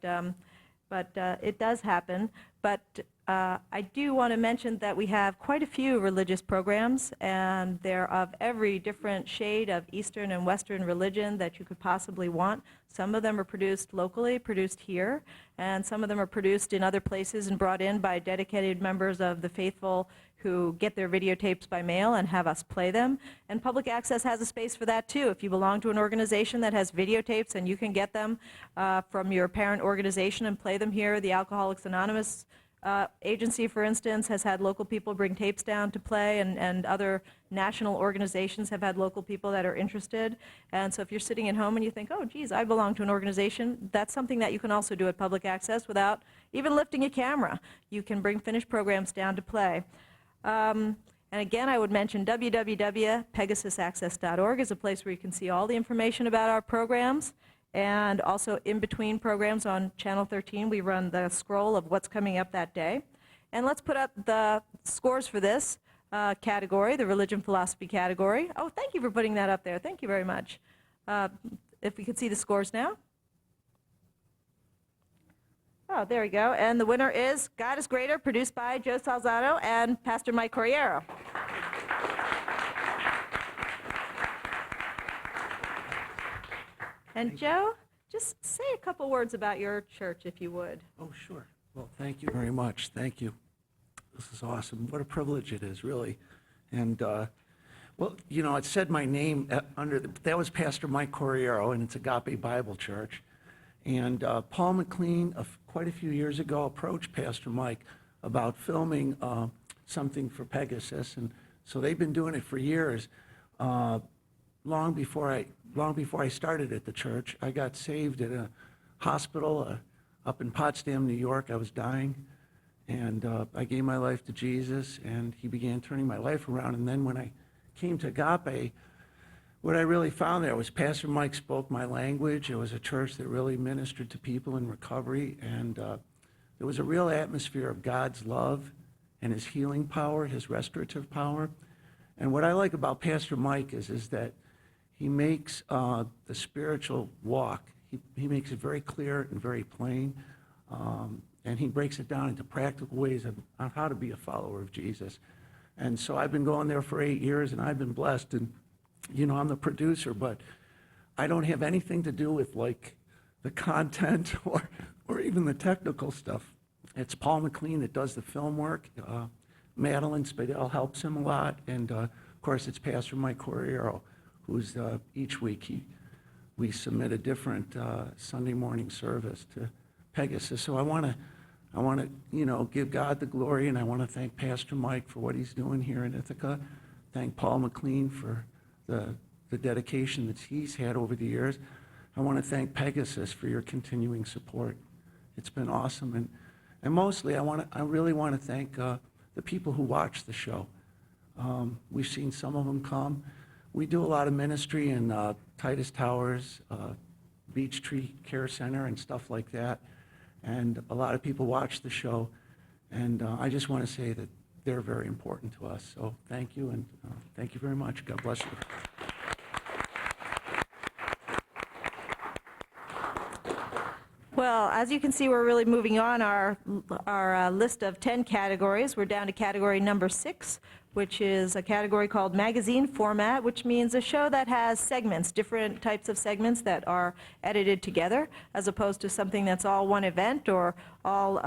it does happen. But I do want to mention that we have quite a few religious programs, and they're of every different shade of Eastern and Western religion that you could possibly want. Some of them are produced locally, produced here, and some of them are produced in other places and brought in by dedicated members of the faithful who get their videotapes by mail and have us play them. And Public Access has a space for that too. If you belong to an organization that has videotapes and you can get them from your parent organization and play them here, the Alcoholics Anonymous agency, for instance, has had local people bring tapes down to play, and other national organizations have had local people that are interested. And so if you're sitting at home and you think, oh, geez, I belong to an organization, that's something that you can also do at Public Access without even lifting a camera. You can bring finished programs down to play. And again, I would mention www.pegasusaccess.org is a place where you can see all the information about our programs. And also in between programs on Channel 13, we run the scroll of what's coming up that day. And let's put up the scores for this category, the religion philosophy category. Oh, thank you for putting that up there. Thank you very much. If we could see the scores now. Oh, there we go. And the winner is God is Greater, produced by Joe Salzano and Pastor Mike Corriero. And Joe, just say a couple words about your church, if you would. Oh, sure. Well, thank you very much. Thank you. This is awesome. What a privilege it is, really. And, well, you know, it said my name that was Pastor Mike Corriero, and it's Agape Bible Church. And Paul McLean, quite a few years ago, approached Pastor Mike about filming something for Pegasus. And so they've been doing it for years. Long before I started at the church, I got saved at a hospital up in Potsdam, New York. I was dying, and I gave my life to Jesus, and he began turning my life around. And then when I came to Agape, what I really found there was Pastor Mike spoke my language. It was a church that really ministered to people in recovery, and there was a real atmosphere of God's love and his healing power, his restorative power. And what I like about Pastor Mike is that he makes the spiritual walk, he makes it very clear and very plain, and he breaks it down into practical ways on how to be a follower of Jesus. And so I've been going there for 8 years, and I've been blessed. And, you know, I'm the producer, but I don't have anything to do with, like, the content or even the technical stuff. It's Paul McLean that does the film work. Madeline Spadell helps him a lot. And, of course, it's Pastor Mike Corriero, who's each week we submit a different Sunday morning service to Pegasus. So I want to you know, give God the glory, and I want to thank Pastor Mike for what he's doing here in Ithaca. Thank Paul McLean for the dedication that he's had over the years. I want to thank Pegasus for your continuing support. It's been awesome, and mostly I really want to thank the people who watch the show. We've seen some of them come. We do a lot of ministry in Titus Towers, Beech Tree Care Center, and stuff like that. And a lot of people watch the show. And I just want to say that they're very important to us. So thank you, and thank you very much. God bless you. Well, as you can see, we're really moving on our list of 10 categories. We're down to category number 6, which is a category called magazine format, which means a show that has segments, different types of segments that are edited together, as opposed to something that's all one event or all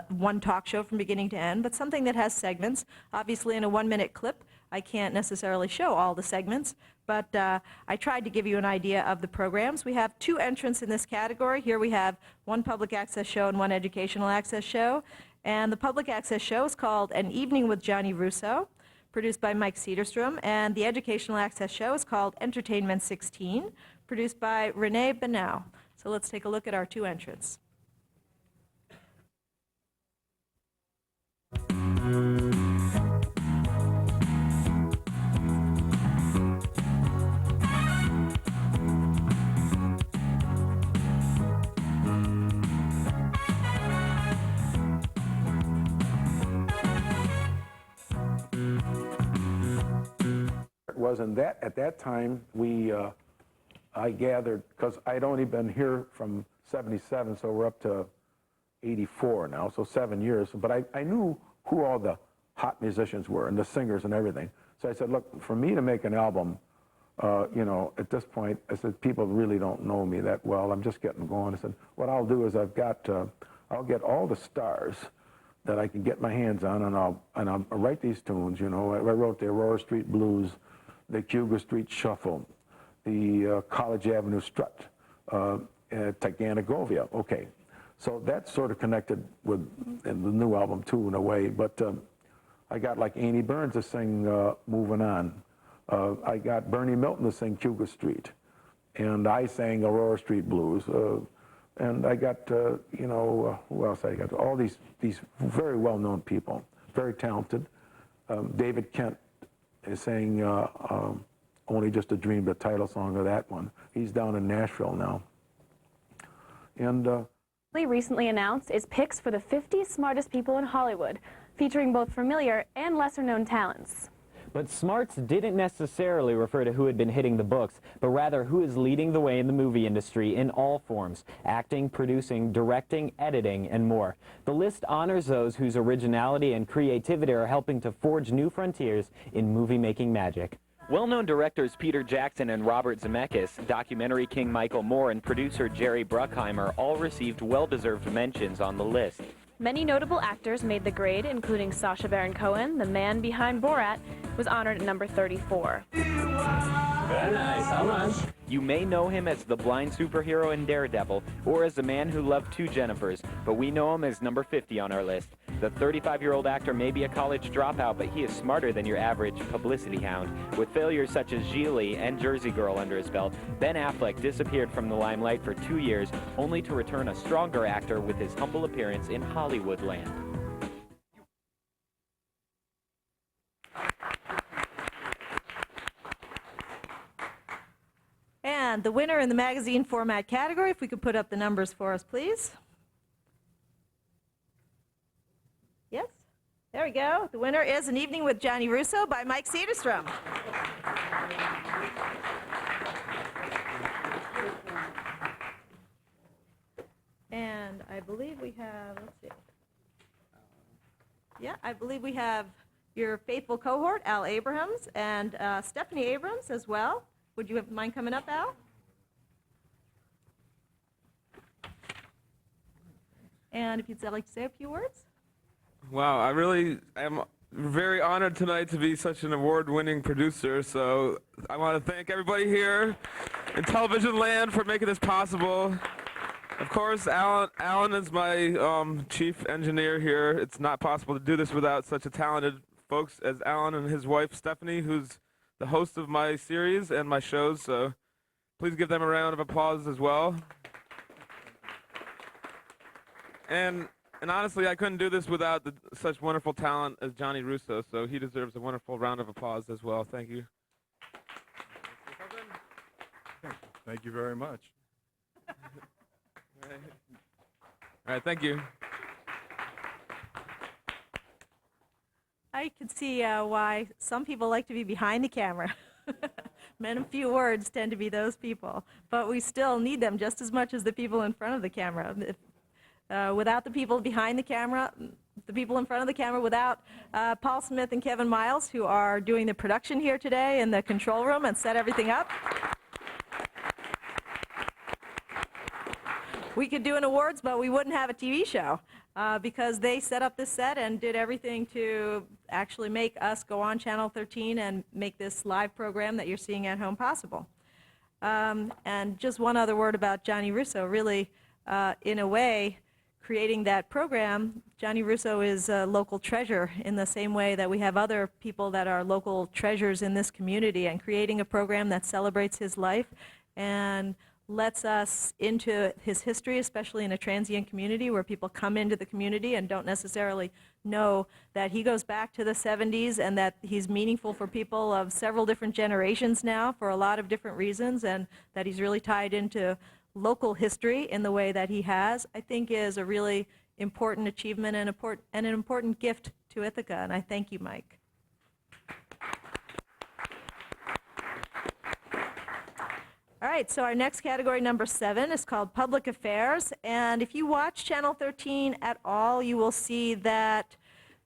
one talk show from beginning to end, but something that has segments. Obviously, in a 1-minute clip, I can't necessarily show all the segments, but I tried to give you an idea of the programs. We have 2 entrants in this category. Here we have 1 public access show and 1 educational access show. And the public access show is called An Evening with Johnny Russo, produced by Mike Cedarstrom. And the educational access show is called Entertainment 16, produced by Renee Benau. So let's take a look at our 2 entrants. Was that at that time I gathered, because I'd only been here from 77, so we're up to 84 now, so 7 years, but I knew who all the hot musicians were and the singers and everything. So I said, look, for me to make an album, you know, at this point, I said, people really don't know me that well. I'm just getting going. I said, what I'll do is I'll get all the stars that I can get my hands on, and I'll write these tunes. You know, I wrote the Aurora Street Blues, the Cuba Street Shuffle, the College Avenue Strut, Taganagovia. Okay, so that's sort of connected with the new album too, in a way. But I got like Annie Burns to sing "Moving On." I got Bernie Milton to sing Cuba Street, and I sang Aurora Street Blues. And I got, you know, who else I got? All these very well-known people, very talented. David Kent is saying Only Just a Dream, the title song of that one. He's down in Nashville now. And recently announced is picks for the 50 smartest people in Hollywood, featuring both familiar and lesser-known talents. But smarts didn't necessarily refer to who had been hitting the books, but rather who is leading the way in the movie industry in all forms: acting, producing, directing, editing, and more. The list honors those whose originality and creativity are helping to forge new frontiers in movie-making magic. Well-known directors Peter Jackson and Robert Zemeckis, documentary king Michael Moore, and producer Jerry Bruckheimer all received well-deserved mentions on the list. Many notable actors made the grade, including Sacha Baron Cohen, the man behind Borat, was honored at number 34. Very nice. How much? You may know him as the blind superhero in Daredevil, or as the man who loved 2 Jennifers, but we know him as number 50 on our list. The 35-year-old actor may be a college dropout, but he is smarter than your average publicity hound. With failures such as Gigli and Jersey Girl under his belt, Ben Affleck disappeared from the limelight for 2 years, only to return a stronger actor with his humble appearance in Hollywoodland. And the winner in the magazine format category, if we could put up the numbers for us, please. Yes, there we go. The winner is An Evening with Johnny Russo by Mike Cedarstrom. And I believe we have, let's see. Yeah, I believe we have your faithful cohort, Al Abrahams, and Stephanie Abrams as well. Would you mind coming up, Al? And if you'd like to say a few words. Wow, I really am very honored tonight to be such an award-winning producer, so I want to thank everybody here in television land for making this possible. Of course, Alan is my chief engineer here. It's not possible to do this without such a talented folks as Alan and his wife, Stephanie, who's the host of my series and my shows, so please give them a round of applause as well. And honestly, I couldn't do this without such wonderful talent as Johnny Russo, so he deserves a wonderful round of applause as well. Thank you. Thank you very much. All right, thank you. I can see why some people like to be behind the camera. Men of few words tend to be those people, but we still need them just as much as the people in front of the camera. Without the people behind the camera, the people in front of the camera, without Paul Smith and Kevin Miles, who are doing the production here today in the control room and set everything up, we could do an awards, but we wouldn't have a TV show because they set up this set and did everything to actually make us go on Channel 13 and make this live program that you're seeing at home possible. And just one other word about Johnny Russo. Really, in a way, creating that program, Johnny Russo is a local treasure in the same way that we have other people that are local treasures in this community, and creating a program that celebrates his life and lets us into his history, especially in a transient community where people come into the community and don't necessarily know that he goes back to the 70s and that he's meaningful for people of several different generations now for a lot of different reasons, and that he's really tied into local history in the way that he has, I think is a really important achievement and an important gift to Ithaca, and I thank you, Mike. All right, so our next category, number 7, is called Public Affairs, and if you watch Channel 13 at all, you will see that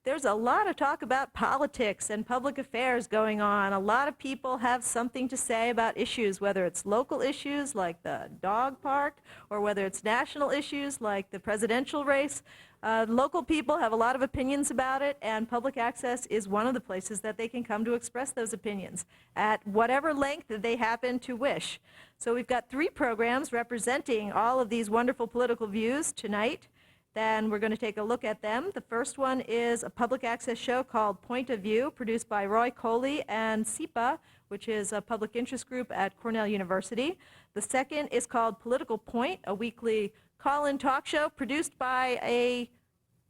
there's a lot of talk about politics and public affairs going on. A lot of people have something to say about issues, whether it's local issues like the dog park or whether it's national issues like the presidential race. Local people have a lot of opinions about it, and public access is one of the places that they can come to express those opinions at whatever length that they happen to wish. So we've got 3 programs representing all of these wonderful political views tonight. Then we're going to take a look at them. The first one is a public access show called Point of View, produced by Roy Coley and SIPA, which is a public interest group at Cornell University. The second is called Political Point, a weekly call-in talk show produced by a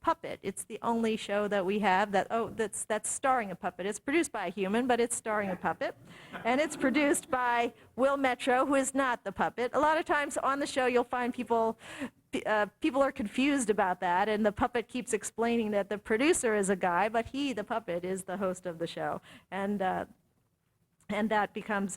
puppet. It's the only show that we have that's starring a puppet. It's produced by a human, but it's starring a puppet. And it's produced by Will Metro, who is not the puppet. A lot of times on the show you'll find people are confused about that, and the puppet keeps explaining that the producer is a guy, but he, the puppet, is the host of the show. And that becomes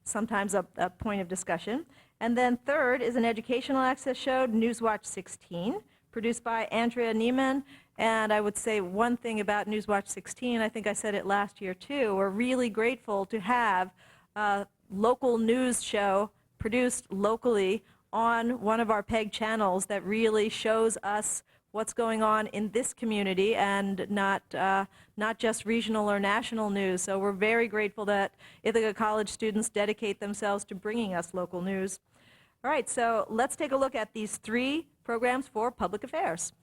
sometimes a point of discussion. And then third is an educational access show, Newswatch 16, produced by Andrea Neiman. And I would say one thing about Newswatch 16, I think I said it last year too, we're really grateful to have a local news show produced locally on one of our PEG channels that really shows us what's going on in this community and not just regional or national news. So we're very grateful that Ithaca College students dedicate themselves to bringing us local news. All right, so let's take a look at these 3 programs for public affairs.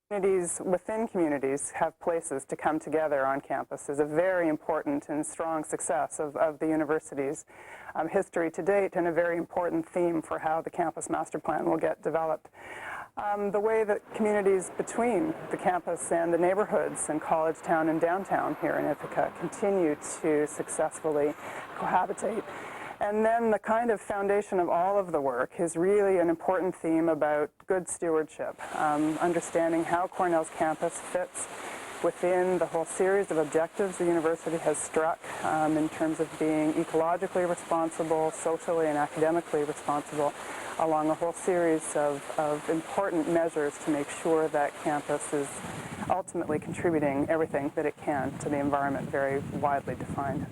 Communities within communities have places to come together on campus is a very important and strong success of the university's history to date, and a very important theme for how the campus master plan will get developed. The way that communities between the campus and the neighborhoods and College Town and downtown here in Ithaca continue to successfully cohabitate. And then the kind of foundation of all of the work is really an important theme about good stewardship, understanding how Cornell's campus fits within the whole series of objectives the university has struck in terms of being ecologically responsible, socially and academically responsible, along a whole series of important measures to make sure that campus is ultimately contributing everything that it can to the environment very widely defined.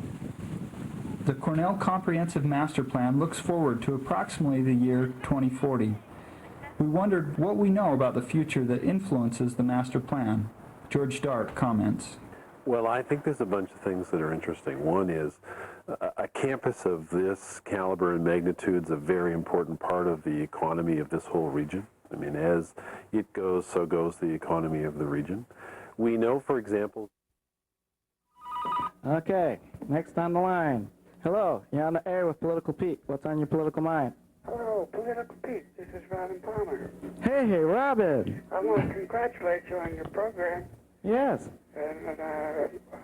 The Cornell Comprehensive Master Plan looks forward to approximately the year 2040. We wondered what we know about the future that influences the master plan. George Dart comments. Well, I think there's a bunch of things that are interesting. One is a campus of this caliber and magnitude is a very important part of the economy of this whole region. I mean, as it goes, so goes the economy of the region. We know, for example... Okay, next on the line. Hello, you're on the air with Political Pete. What's on your political mind? Hello, Political Pete. This is Robin Palmer. Hey, Robin. I want to congratulate you on your program. Yes. And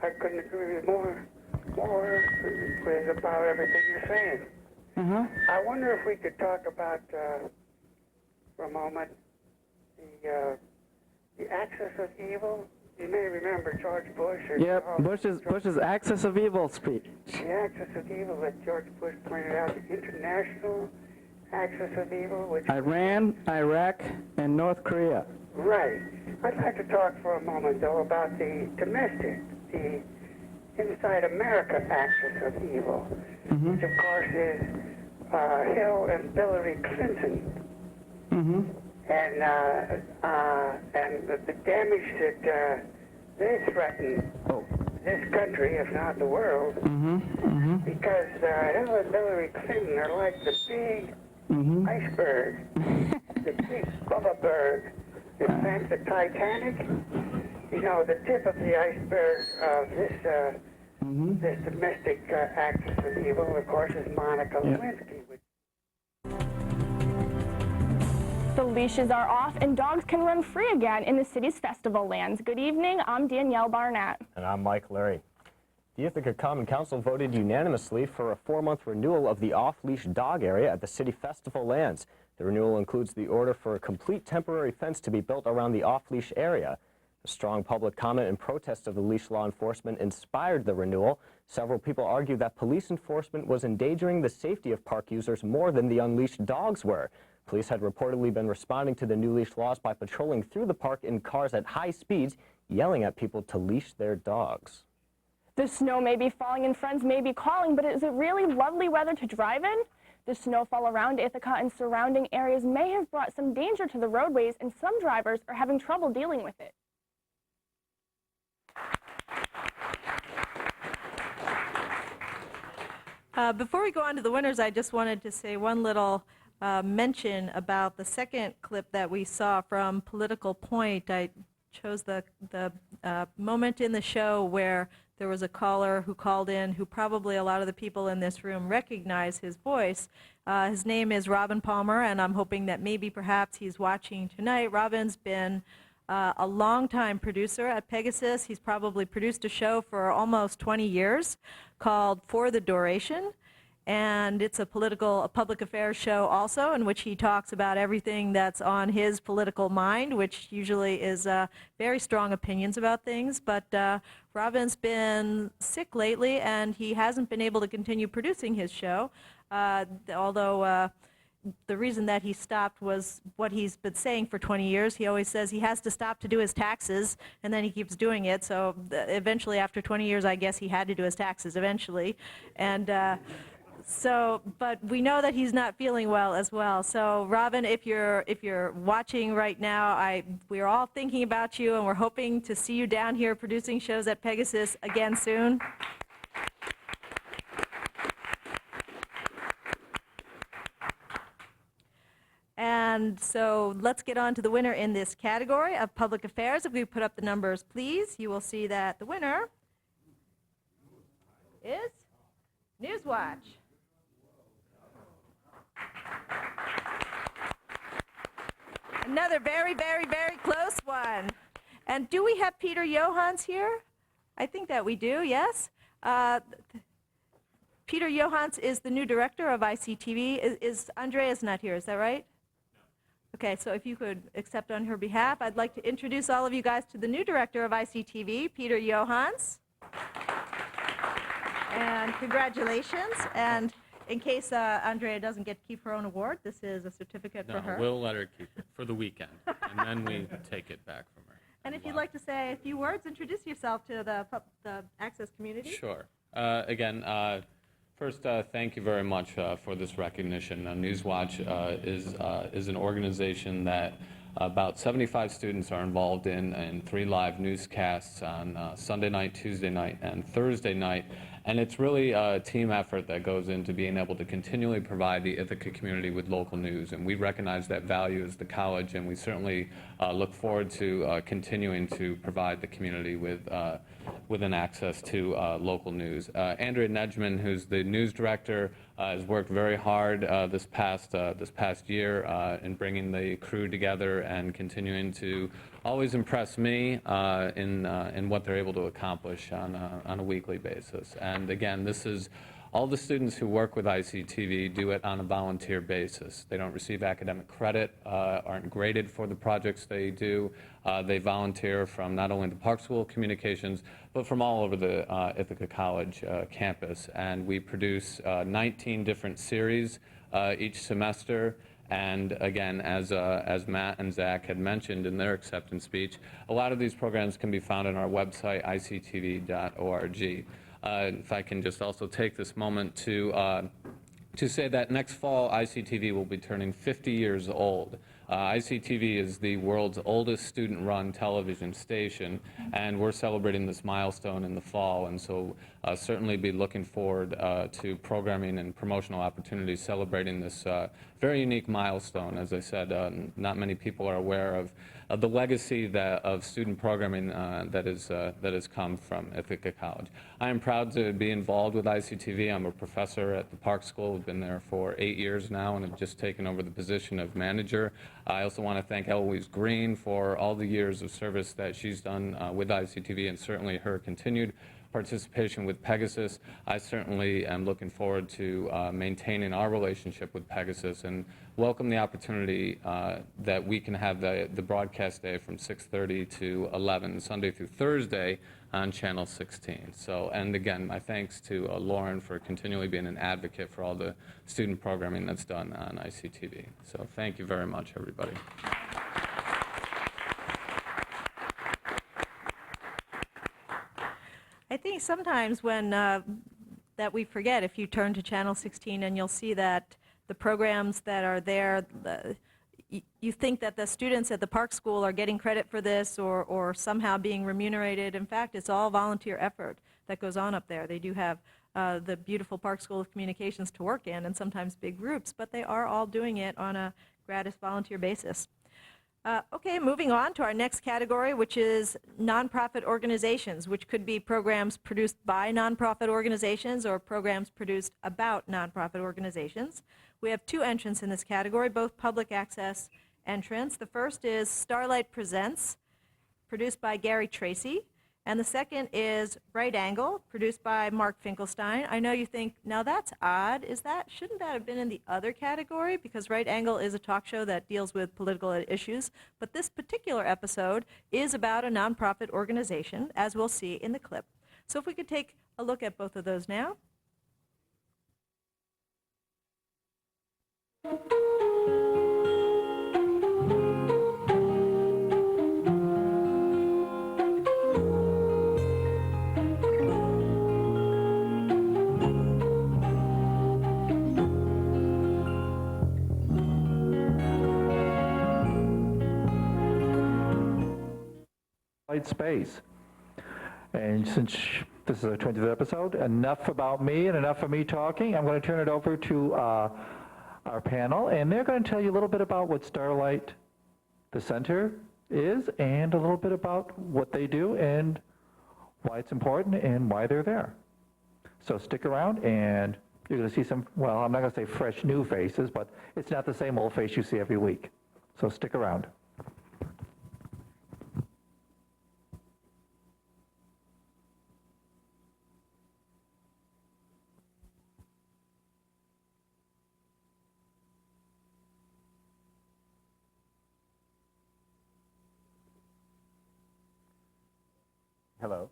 I couldn't agree with more with about everything you're saying. I wonder if we could talk about, for a moment, the axis of evil You may remember George Bush. Or Yep, Bush's axis of evil speech. The axis of evil that George Bush pointed out, the international axis of evil, which... Iran, Iraq, and North Korea. Right. I'd like to talk for a moment, though, about the domestic, the inside America axis of evil, which, of course, is Hill and Hillary Clinton. And the damage that they threaten this country, if not the world, because Hill and Hillary Clinton are like the big iceberg, the big Bubba Berg that sank the Titanic. You know, the tip of the iceberg of this domestic axis of evil, of course, is Monica Lewinsky. The leashes are off and dogs can run free again in the city's festival lands. Good evening, I'm Danielle Barnett. And I'm Mike Larry. The Ithaca Common Council voted unanimously for a 4-month renewal of the off-leash dog area at the city festival lands. The renewal includes the order for a complete temporary fence to be built around the off-leash area. A strong public comment and protest of the leash law enforcement inspired the renewal. Several people argued that police enforcement was endangering the safety of park users more than the unleashed dogs were. Police had reportedly been responding to the new leash laws by patrolling through the park in cars at high speeds, yelling at people to leash their dogs. The snow may be falling and friends may be calling, but is it really lovely weather to drive in? The snowfall around Ithaca and surrounding areas may have brought some danger to the roadways, and some drivers are having trouble dealing with it. Before we go on to the winners, I just wanted to say one little mention about the second clip that we saw from Political Point. I chose the moment in the show where there was a caller who called in who probably a lot of the people in this room recognize his voice. His name is Robin Palmer, and I'm hoping that maybe perhaps he's watching tonight. Robin's been a longtime producer at PEGASYS. He's probably produced a show for almost 20 years called For the Duration. And it's a public affairs show also, in which he talks about everything that's on his political mind, which usually is very strong opinions about things. But Robin's been sick lately, and he hasn't been able to continue producing his show, although the reason that he stopped was what he's been saying for 20 years. He always says he has to stop to do his taxes, and then he keeps doing it. So eventually, after 20 years, I guess he had to do his taxes eventually. And but we know that he's not feeling well as well. So Robin, if you're watching right now, we're all thinking about you, and we're hoping to see you down here producing shows at PEGASYS again soon. And so let's get on to the winner in this category of public affairs. If we put up the numbers, please, you will see that the winner is Newswatch. Another very, very, very close one. And do we have Peter Johans here? I think that we do, yes. Peter Johans is the new director of ICTV. Is Andrea's not here, is that right? Okay, so if you could accept on her behalf, I'd like to introduce all of you guys to the new director of ICTV, Peter Johans. And congratulations. And in case Andrea doesn't get to keep her own award, this is a certificate for her. No, we'll let her keep it for the weekend, and then we take it back from her. And if you'd like to say a few words, introduce yourself to the Access community. Sure. Again, first, thank you very much for this recognition. Newswatch is an organization that about 75 students are involved in 3 live newscasts on Sunday night, Tuesday night, and Thursday night. And it's really a team effort that goes into being able to continually provide the Ithaca community with local news. And we recognize that value as the college, and we certainly look forward to continuing to provide the community with an access to local news. Andrea Nedgeman, who's the news director, has worked very hard this past year in bringing the crew together and continuing to always impress me in what they're able to accomplish on a weekly basis. And again, this is All the students who work with ICTV do it on a volunteer basis. They don't receive academic credit, aren't graded for the projects they do. They volunteer from not only the Park School of Communications, but from all over the Ithaca College campus. And we produce 19 different series each semester. And again, as Matt and Zach had mentioned in their acceptance speech, a lot of these programs can be found on our website, ictv.org. If I can just also take this moment to say that next fall, ICTV will be turning 50 years old. ICTV is the world's oldest student-run television station, and we're celebrating this milestone in the fall, and so certainly be looking forward to programming and promotional opportunities celebrating this very unique milestone. As I said, not many people are aware of the legacy of student programming that has come from Ithaca College. I am proud to be involved with ICTV. I'm a professor at the Park School. I've been there for 8 years now and have just taken over the position of manager. I also want to thank Eloise Green for all the years of service that she's done with ICTV, and certainly her continued participation with PEGASYS. I certainly am looking forward to maintaining our relationship with PEGASYS and welcome the opportunity that we can have the broadcast day from 6:30 to 11, Sunday through Thursday on Channel 16. So, and again, my thanks to Lauren for continually being an advocate for all the student programming that's done on ICTV. So thank you very much, everybody. I think sometimes when that we forget, if you turn to Channel 16 and you'll see that the programs that are there, you think that the students at the Park School are getting credit for this or somehow being remunerated. In fact, it's all volunteer effort that goes on up there. They do have the beautiful Park School of Communications to work in, and sometimes big groups, but they are all doing it on a gratis volunteer basis. Okay, moving on to our next category, which is nonprofit organizations, which could be programs produced by nonprofit organizations or programs produced about nonprofit organizations. We have two entrants in this category, both public access entrants. The first is Starlight Presents, produced by Gary Tracy, and the second is Right Angle, produced by Mark Finkelstein. I know you think, now that's odd. Shouldn't that have been in the other category? Because Right Angle is a talk show that deals with political issues. But this particular episode is about a nonprofit organization, as we'll see in the clip. So if we could take a look at both of those now. Space. And since this is our 20th episode, enough about me and enough of me talking. I'm going to turn it over to our panel, and they're going to tell you a little bit about what Starlight, the center, is, and a little bit about what they do and why it's important and why they're there. So stick around, and you're going to see some, well, I'm not going to say fresh new faces, but it's not the same old face you see every week. So stick around. Hello.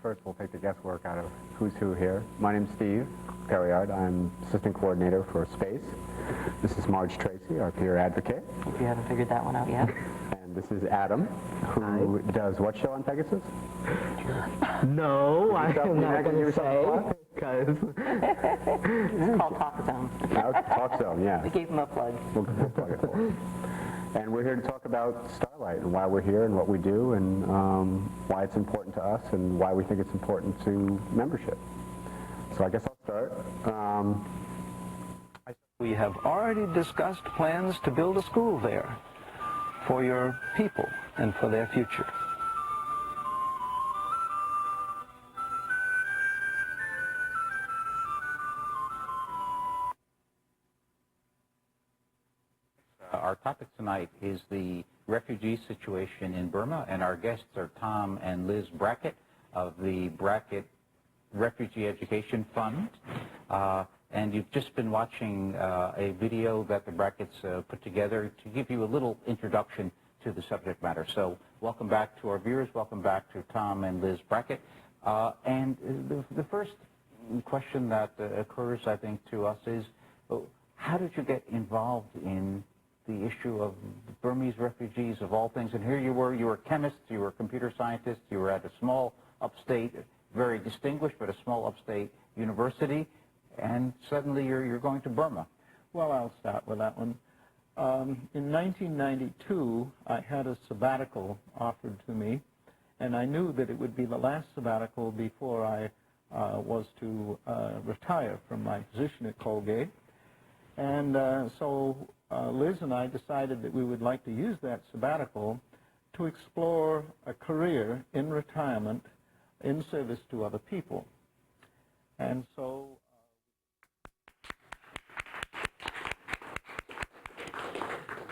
First, we'll take the guesswork out of who's who here. My name's Steve Perriard. I'm Assistant Coordinator for Space. This is Marge Tracy, our peer advocate. If you haven't figured that one out yet. And this is Adam, who does what show on Pegasus? No, I'm not going to say, because it's called Talk Zone. Talk Zone, yeah. We gave him a plug. We'll plug it for him. And we're here to talk about Starlight and why we're here and what we do and why it's important to us and why we think it's important to membership. So I guess I'll start. We have already discussed plans to build a school there for your people and for their future. Our topic tonight is the refugee situation in Burma, and our guests are Tom and Liz Brackett of the Brackett Refugee Education Fund. And you've just been watching a video that the Brackets put together to give you a little introduction to the subject matter. So welcome back to our viewers. Welcome back to Tom and Liz Brackett. And the first question that occurs, I think, to us is, how did you get involved in the issue of Burmese refugees of all things? And here you were chemists, you were computer scientists, you were at a small upstate, very distinguished, but a small upstate university, and suddenly you're going to Burma. Well, I'll start with that one. In 1992, I had a sabbatical offered to me, and I knew that it would be the last sabbatical before I was to retire from my position at Colgate. And so Liz and I decided that we would like to use that sabbatical to explore a career in retirement in service to other people. And so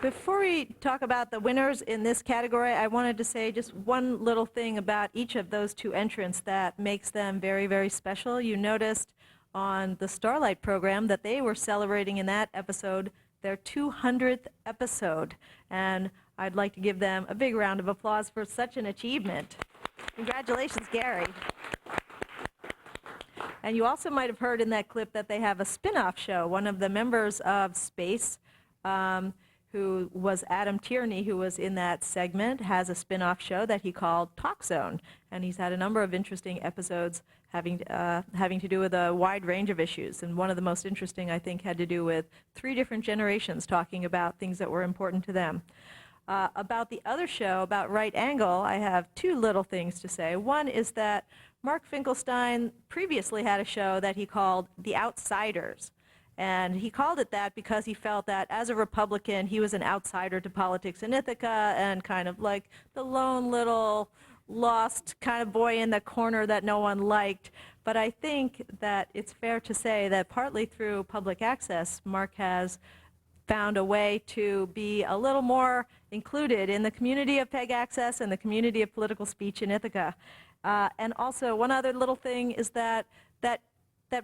Before we talk about the winners in this category, I wanted to say just one little thing about each of those two entrants that makes them very, very special. You noticed on the Starlight program that they were celebrating in that episode their 200th episode, and I'd like to give them a big round of applause for such an achievement. Congratulations, Gary. And you also might have heard in that clip that they have a spin-off show. One of the members of Space, who was Adam Tierney, who was in that segment, has a spin-off show that he called Talk Zone, and he's had a number of interesting episodes having to do with a wide range of issues. And one of the most interesting, I think, had to do with 3 different generations talking about things that were important to them. About the other show, about Right Angle, I have 2 little things to say. One is that Mark Finkelstein previously had a show that he called The Outsiders. And he called it that because he felt that as a Republican, he was an outsider to politics in Ithaca and kind of like the lone little lost kind of boy in the corner that no one liked. But I think that it's fair to say that partly through public access, Mark has found a way to be a little more included in the community of PEGASYS and the community of political speech in Ithaca. And also, one other little thing is that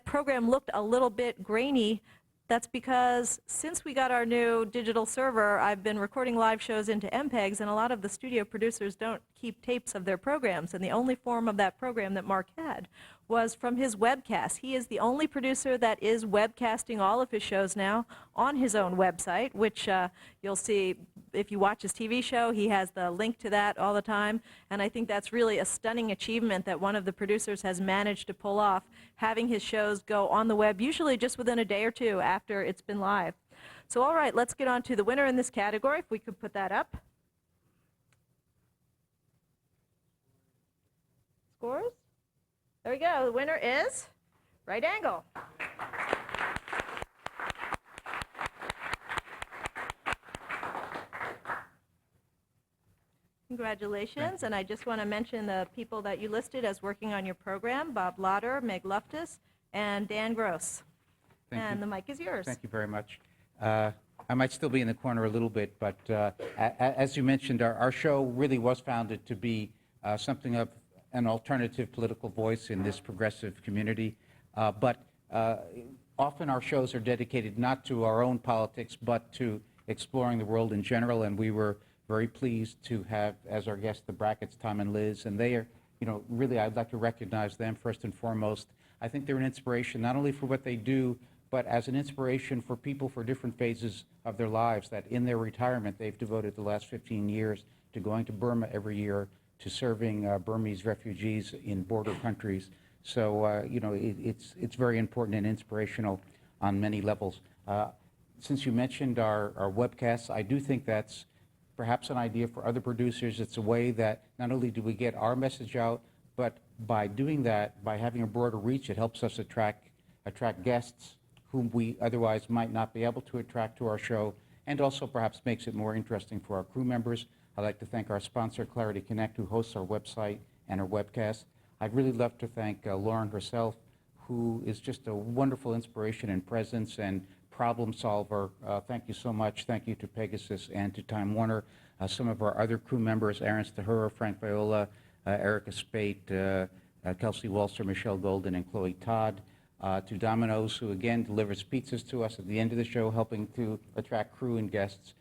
program looked a little bit grainy. That's because since we got our new digital server, I've been recording live shows into MPEGs, and a lot of the studio producers don't keep tapes of their programs, and the only form of that program that Mark had was from his webcast. He is the only producer that is webcasting all of his shows now on his own website, which you'll see if you watch his TV show. He has the link to that all the time, and I think that's really a stunning achievement that one of the producers has managed to pull off, having his shows go on the web, usually just within a day or 2 after it's been live. So all right, let's get on to the winner in this category, if we could put that up. Scores? There we go. The winner is Right Angle. Congratulations, and I just want to mention the people that you listed as working on your program: Bob Lauder, Meg Luftus, and Dan Gross. And the mic is yours. Thank you very much. I might still be in the corner a little bit, but as you mentioned, our show really was founded to be something of an alternative political voice in this progressive community. But often our shows are dedicated not to our own politics, but to exploring the world in general, and we were very pleased to have as our guests the Brackets, Tom and Liz, and they are, really I'd like to recognize them first and foremost. I think they're an inspiration not only for what they do, but as an inspiration for people for different phases of their lives, that in their retirement they've devoted the last 15 years to going to Burma every year, to serving Burmese refugees in border countries. So, it's very important and inspirational on many levels. Since you mentioned our webcasts, I do think that's perhaps an idea for other producers. It's a way that not only do we get our message out, but by doing that, by having a broader reach, it helps us attract guests whom we otherwise might not be able to attract to our show, and also perhaps makes it more interesting for our crew members. I'd like to thank our sponsor, Clarity Connect, who hosts our website and our webcast. I'd really love to thank Lauren herself, who is just a wonderful inspiration and presence and problem solver. Thank you so much. Thank you to PEGASYS and to Time Warner. Some of our other crew members, Aaron Stahura, Frank Viola, Erica Spate, Kelsey Walser, Michelle Golden, and Chloe Todd, to Domino's, who again delivers pizzas to us at the end of the show, helping to attract crew and guests.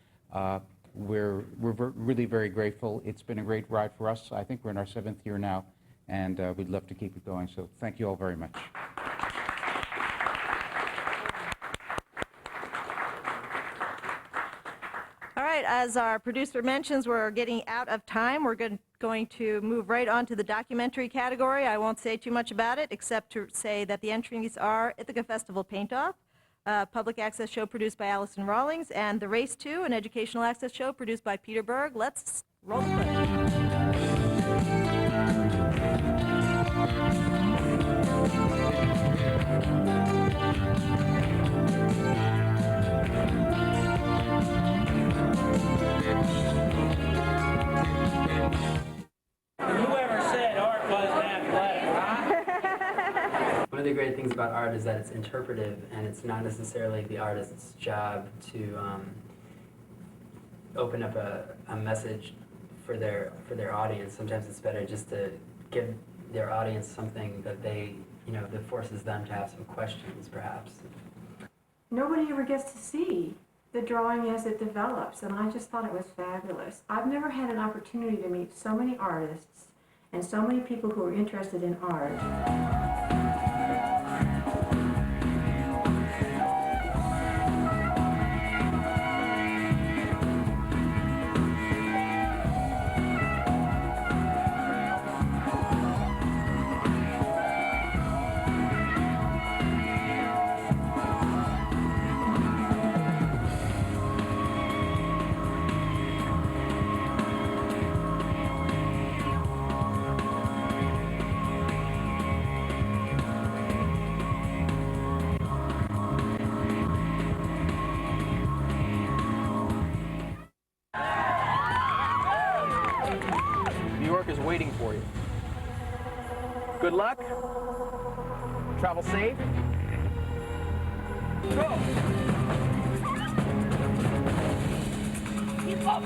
We're really very grateful. It's been a great ride for us. I think we're in our 7th year now, and we'd love to keep it going. So thank you all very much. All right, as our producer mentions, we're getting out of time. We're going to move right on to the documentary category. I won't say too much about it, except to say that the entries are Ithaca Festival Paint-Off, a public access show produced by Allison Rawlings, and The Race 2, an educational access show produced by Peter Berg. Let's roll the clip. Whoever said art wasn't athletic, huh? One of the great things about art is that it's interpretive, and it's not necessarily the artist's job to open up a message for their audience. Sometimes it's better just to give their audience something that that forces them to have some questions, perhaps. Nobody ever gets to see the drawing as it develops, and I just thought it was fabulous. I've never had an opportunity to meet so many artists and so many people who are interested in art. New York is waiting for you. Good luck. Travel safe. Go! Keep up,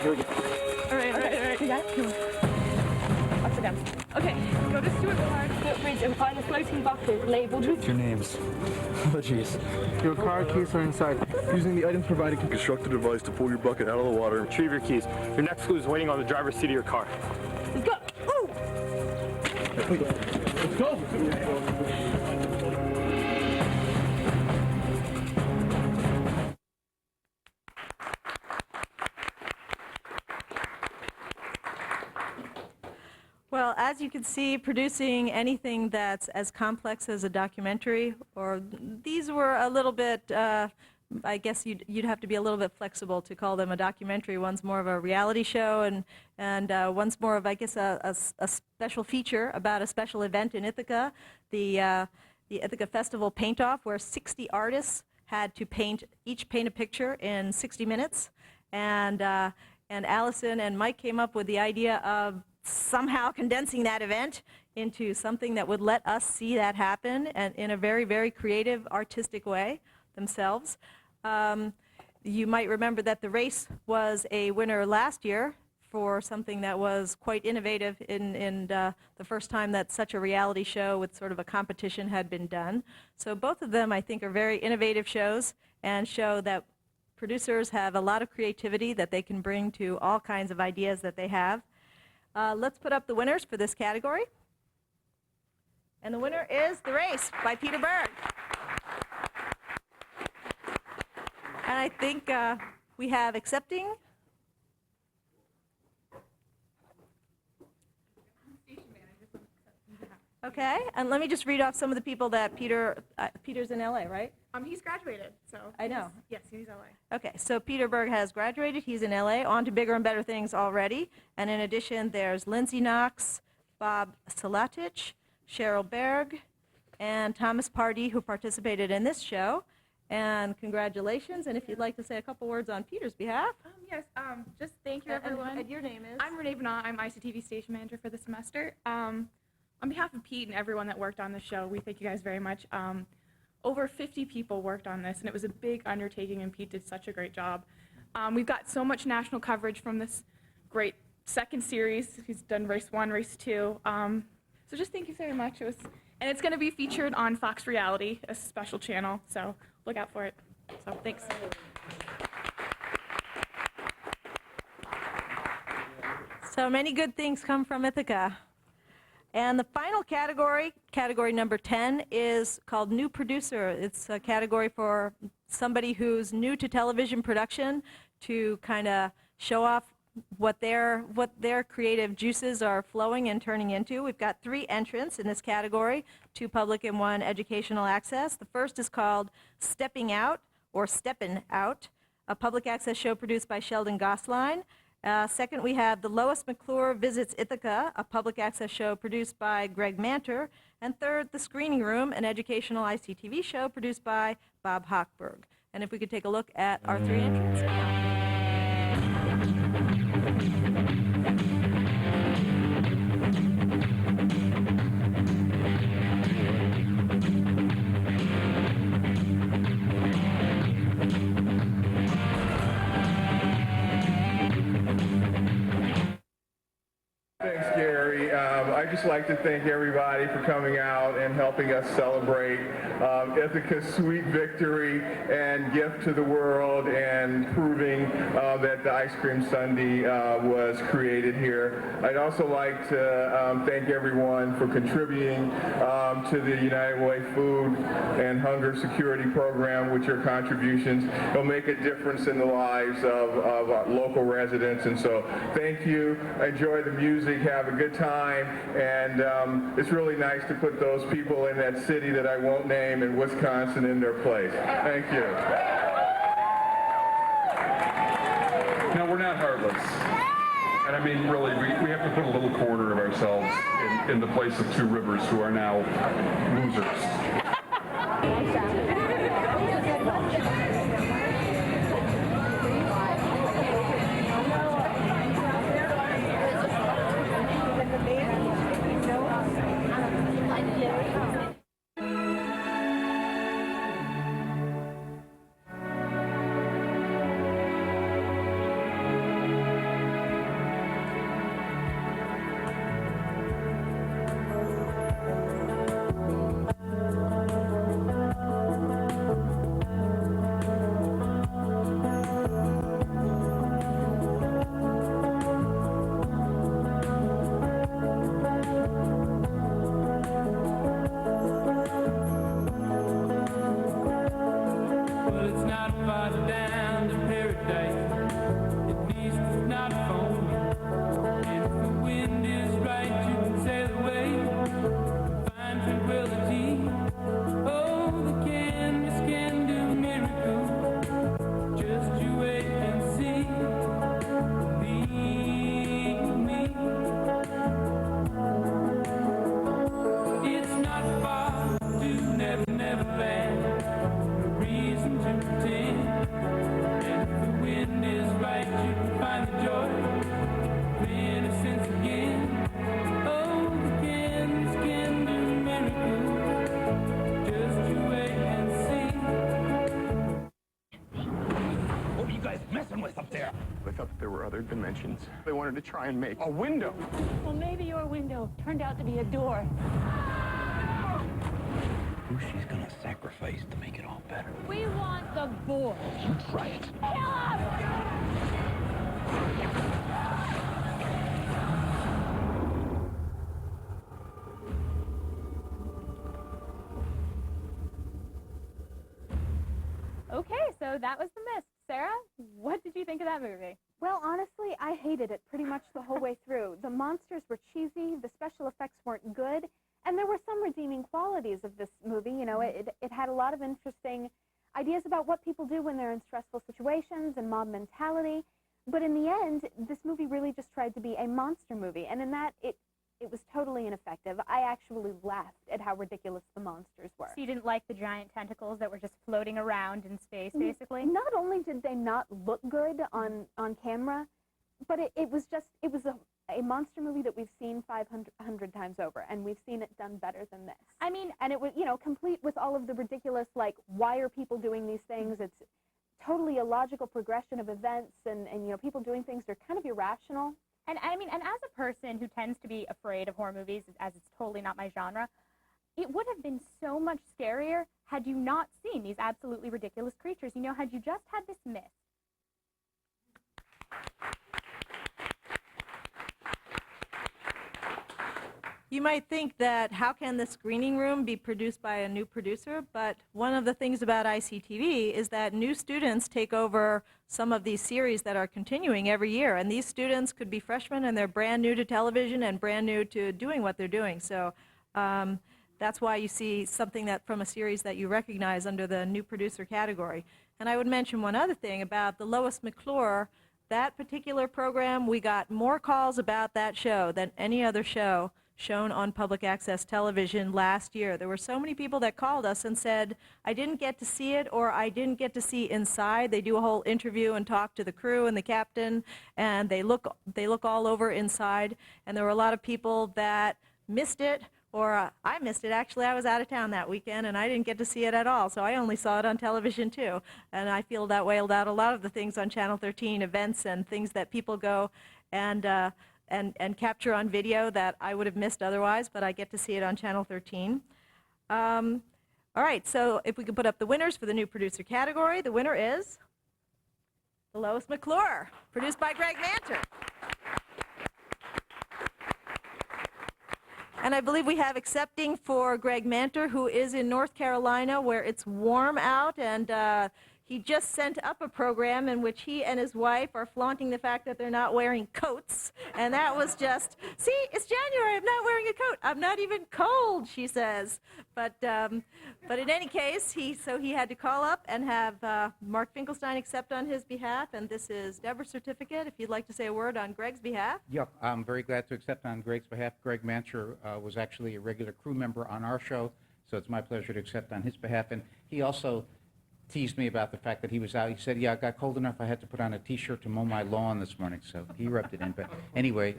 Here we go. All right. You got it? Come on. Upside down. Okay, go to Stewart Park footbridge and find a floating bucket labeled with Your names. Oh, jeez. Your car keys are inside. Using the items provided, construct a device to pull your bucket out of the water. Retrieve your keys. Your next clue is waiting on the driver's seat of your car. Let's go. Ooh. Let's go. Well, as you can see, producing anything that's as complex as a documentary, or these were a little bit, I guess you'd have to be a little bit flexible to call them a documentary. One's more of a reality show, and one's more of, I guess, a special feature about a special event in Ithaca, the Ithaca Festival Paint-Off, where 60 artists had to each paint a picture in 60 minutes, and Allison and Mike came up with the idea of somehow condensing that event into something that would let us see that happen, and in a very, very creative, artistic way themselves. You might remember that The Race was a winner last year for something that was quite innovative in the first time that such a reality show with sort of a competition had been done. So both of them, I think, are very innovative shows and show that producers have a lot of creativity that they can bring to all kinds of ideas that they have. Let's put up the winners for this category. And the winner is The Race by Peter Berg. And I think we have accepting. Okay, and let me just read off some of the people that Peter's in LA, right? He's graduated, so. I know. Yes, he's LA. Okay, so Peter Berg has graduated. He's in LA, on to bigger and better things already. And in addition, there's Lindsay Knox, Bob Salatich, Cheryl Berg, and Thomas Pardee, who participated in this show. And congratulations. And if you'd like to say a couple words on Peter's behalf. Yes, just thank you, everyone. And your name is? I'm Renee Bernat. I'm ICTV station manager for the semester. On behalf of Pete and everyone that worked on the show, we thank you guys very much. Over 50 people worked on this, and it was a big undertaking, and Pete did such a great job. We've got so much national coverage from this great second series. He's done race 1, race 2. So just thank you very much. And it's going to be featured on Fox Reality, a special channel, so look out for it. So thanks. So many good things come from Ithaca. And the final category, category number 10, is called New Producer. It's a category for somebody who's new to television production to kind of show off what their creative juices are flowing and turning into. We've got 3 entrants in this category, 2 public and 1 educational access. The first is called Stepping Out, or Steppin' Out, a public access show produced by Sheldon Gosline. Second, we have The Lois McClure Visits Ithaca, a public access show produced by Greg Manter. And third, The Screening Room, an educational ICTV show produced by Bob Hochberg. And if we could take a look at our 3 entrants now. Thanks, Gary. I'd just like to thank everybody for coming out and helping us celebrate Ithaca's sweet victory and gift to the world, and proving that the Ice Cream Sundae was created here. I'd also like to thank everyone for contributing to the United Way Food and Hunger Security Program. With your contributions, it'll make a difference in the lives of local residents. And so thank you. Enjoy the music. Have a good time. And it's really nice to put those people in that city that I won't name in Wisconsin in their place. Thank you. No, we're not heartless. And I mean, really, we have to put a little corner of ourselves in the place of Two Rivers, who are now losers. Dimensions. They wanted to try and make a window. Well, maybe your window turned out to be a door. Who she's gonna sacrifice to make it all better? We want the boy. You try it. Kill him! Okay, so that was The Mist. Sarah, what did you think of that movie? Well, honestly, I hated it pretty much the whole way through. The monsters were cheesy, the special effects weren't good, and there were some redeeming qualities of this movie. You know, it had a lot of interesting ideas about what people do when they're in stressful situations and mob mentality. But in the end, this movie really just tried to be a monster movie, and in that, it was totally ineffective. I actually laughed at how ridiculous the monsters were. So you didn't like the giant tentacles that were just floating around in space, basically? Not only did they not look good on camera, but it was a monster movie that we've seen 500 times over, and we've seen it done better than this. I mean, and it was, you know, complete with all of the ridiculous, like, why are people doing these things? It's totally a logical progression of events, and you know, people doing things that are kind of irrational. and I mean, and as a person who tends to be afraid of horror movies, as it's totally not my genre, it would have been so much scarier had you not seen these absolutely ridiculous creatures. You know, had you just had this myth. You might think that how can the screening room be produced by a new producer, but one of the things about ICTV is that new students take over some of these series that are continuing every year, and these students could be freshmen and they're brand new to television and brand new to doing what they're doing. So that's why you see something that from a series that you recognize under the new producer category. And I would mention one other thing about the Lois McClure. That particular program, we got more calls about that show than any other show shown on public access television last year. There were so many people that called us and said, I didn't get to see it, or I didn't get to see inside. They do a whole interview and talk to the crew and the captain, and they look all over inside. And there were a lot of people that missed it, or I missed it. Actually, I was out of town that weekend, and I didn't get to see it at all, so I only saw it on television, too. And I feel that way about a lot of the things on Channel 13, events and things that people go and capture on video that I would have missed otherwise, but I get to see it on Channel 13. All right, so if we could put up the winners for the new producer category, the winner is the Lois McClure, produced by Greg Manter. And I believe we have accepting for Greg Manter, who is in North Carolina, where it's warm out, and he just sent up a program in which he and his wife are flaunting the fact that they're not wearing coats. And that was just, see, it's January, I'm not wearing a coat. I'm not even cold, she says. But in any case, he had to call up and have Mark Finkelstein accept on his behalf. And this is Deborah's certificate, if you'd like to say a word on Greg's behalf. Yeah, I'm very glad to accept on Greg's behalf. Greg Mancher was actually a regular crew member on our show, so it's my pleasure to accept on his behalf. And he also teased me about the fact that he was out. He said, yeah, I got cold enough I had to put on a T-shirt to mow my lawn this morning, so he rubbed it in. But anyway,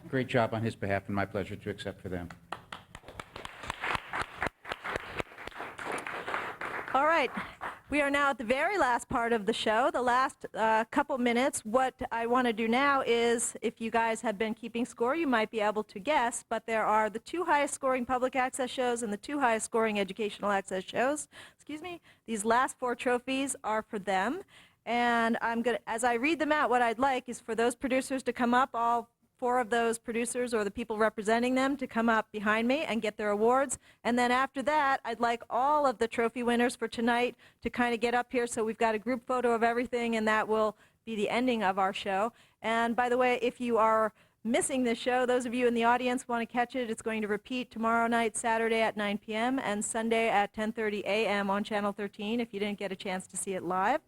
great job on his behalf, and my pleasure to accept for them. All right. We are now at the very last part of the show, the last couple minutes. What I want to do now is, if you guys have been keeping score, you might be able to guess, but there are the 2 highest scoring public access shows and the 2 highest scoring educational access shows. Excuse me. These last 4 trophies are for them. And I'm going to, as I read them out, what I'd like is for those producers to come up, all 4 of those producers or the people representing them to come up behind me and get their awards. And then after that, I'd like all of the trophy winners for tonight to kind of get up here, so we've got a group photo of everything, and that will be the ending of our show. And by the way, if you are missing this show, those of you in the audience want to catch it, it's going to repeat tomorrow night, Saturday at 9 p.m. and Sunday at 10:30 a.m. on Channel 13 if you didn't get a chance to see it live.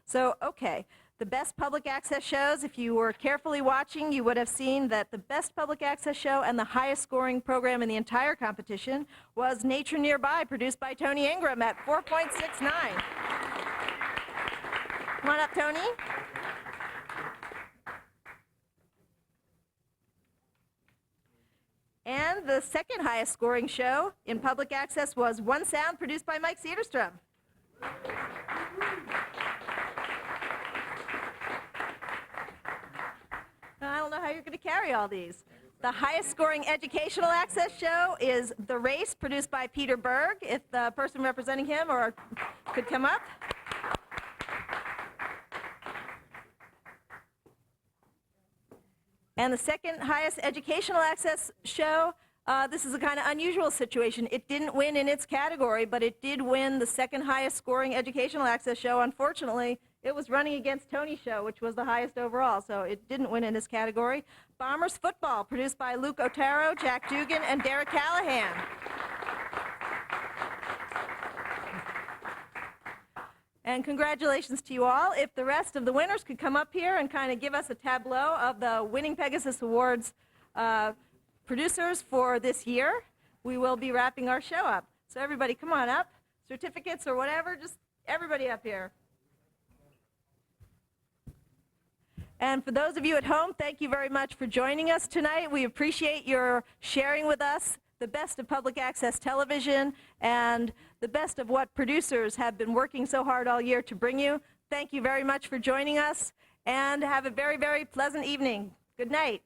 So, okay. The best public access shows, if you were carefully watching, you would have seen that the best public access show and the highest scoring program in the entire competition was Nature Nearby, produced by Tony Ingram at 4.69. Come on up, Tony. And the second highest scoring show in public access was One Sound, produced by Mike Cederstrom. I don't know how you're going to carry all these. The highest scoring educational access show is The Race, produced by Peter Berg, if the person representing him or could come up. And the second highest educational access show, this is a kind of unusual situation. It didn't win in its category, but it did win the second highest scoring educational access show. Unfortunately, it was running against Tony's show, which was the highest overall, so it didn't win in this category. Bombers Football, produced by Luke Otero, Jack Dugan, and Derek Callahan. And congratulations to you all. If the rest of the winners could come up here and kind of give us a tableau of the winning PEGASYS Awards producers for this year, we will be wrapping our show up. So everybody come on up, certificates or whatever, just everybody up here. And for those of you at home, thank you very much for joining us tonight. We appreciate your sharing with us the best of public access television and the best of what producers have been working so hard all year to bring you. Thank you very much for joining us, and have a very, very pleasant evening. Good night.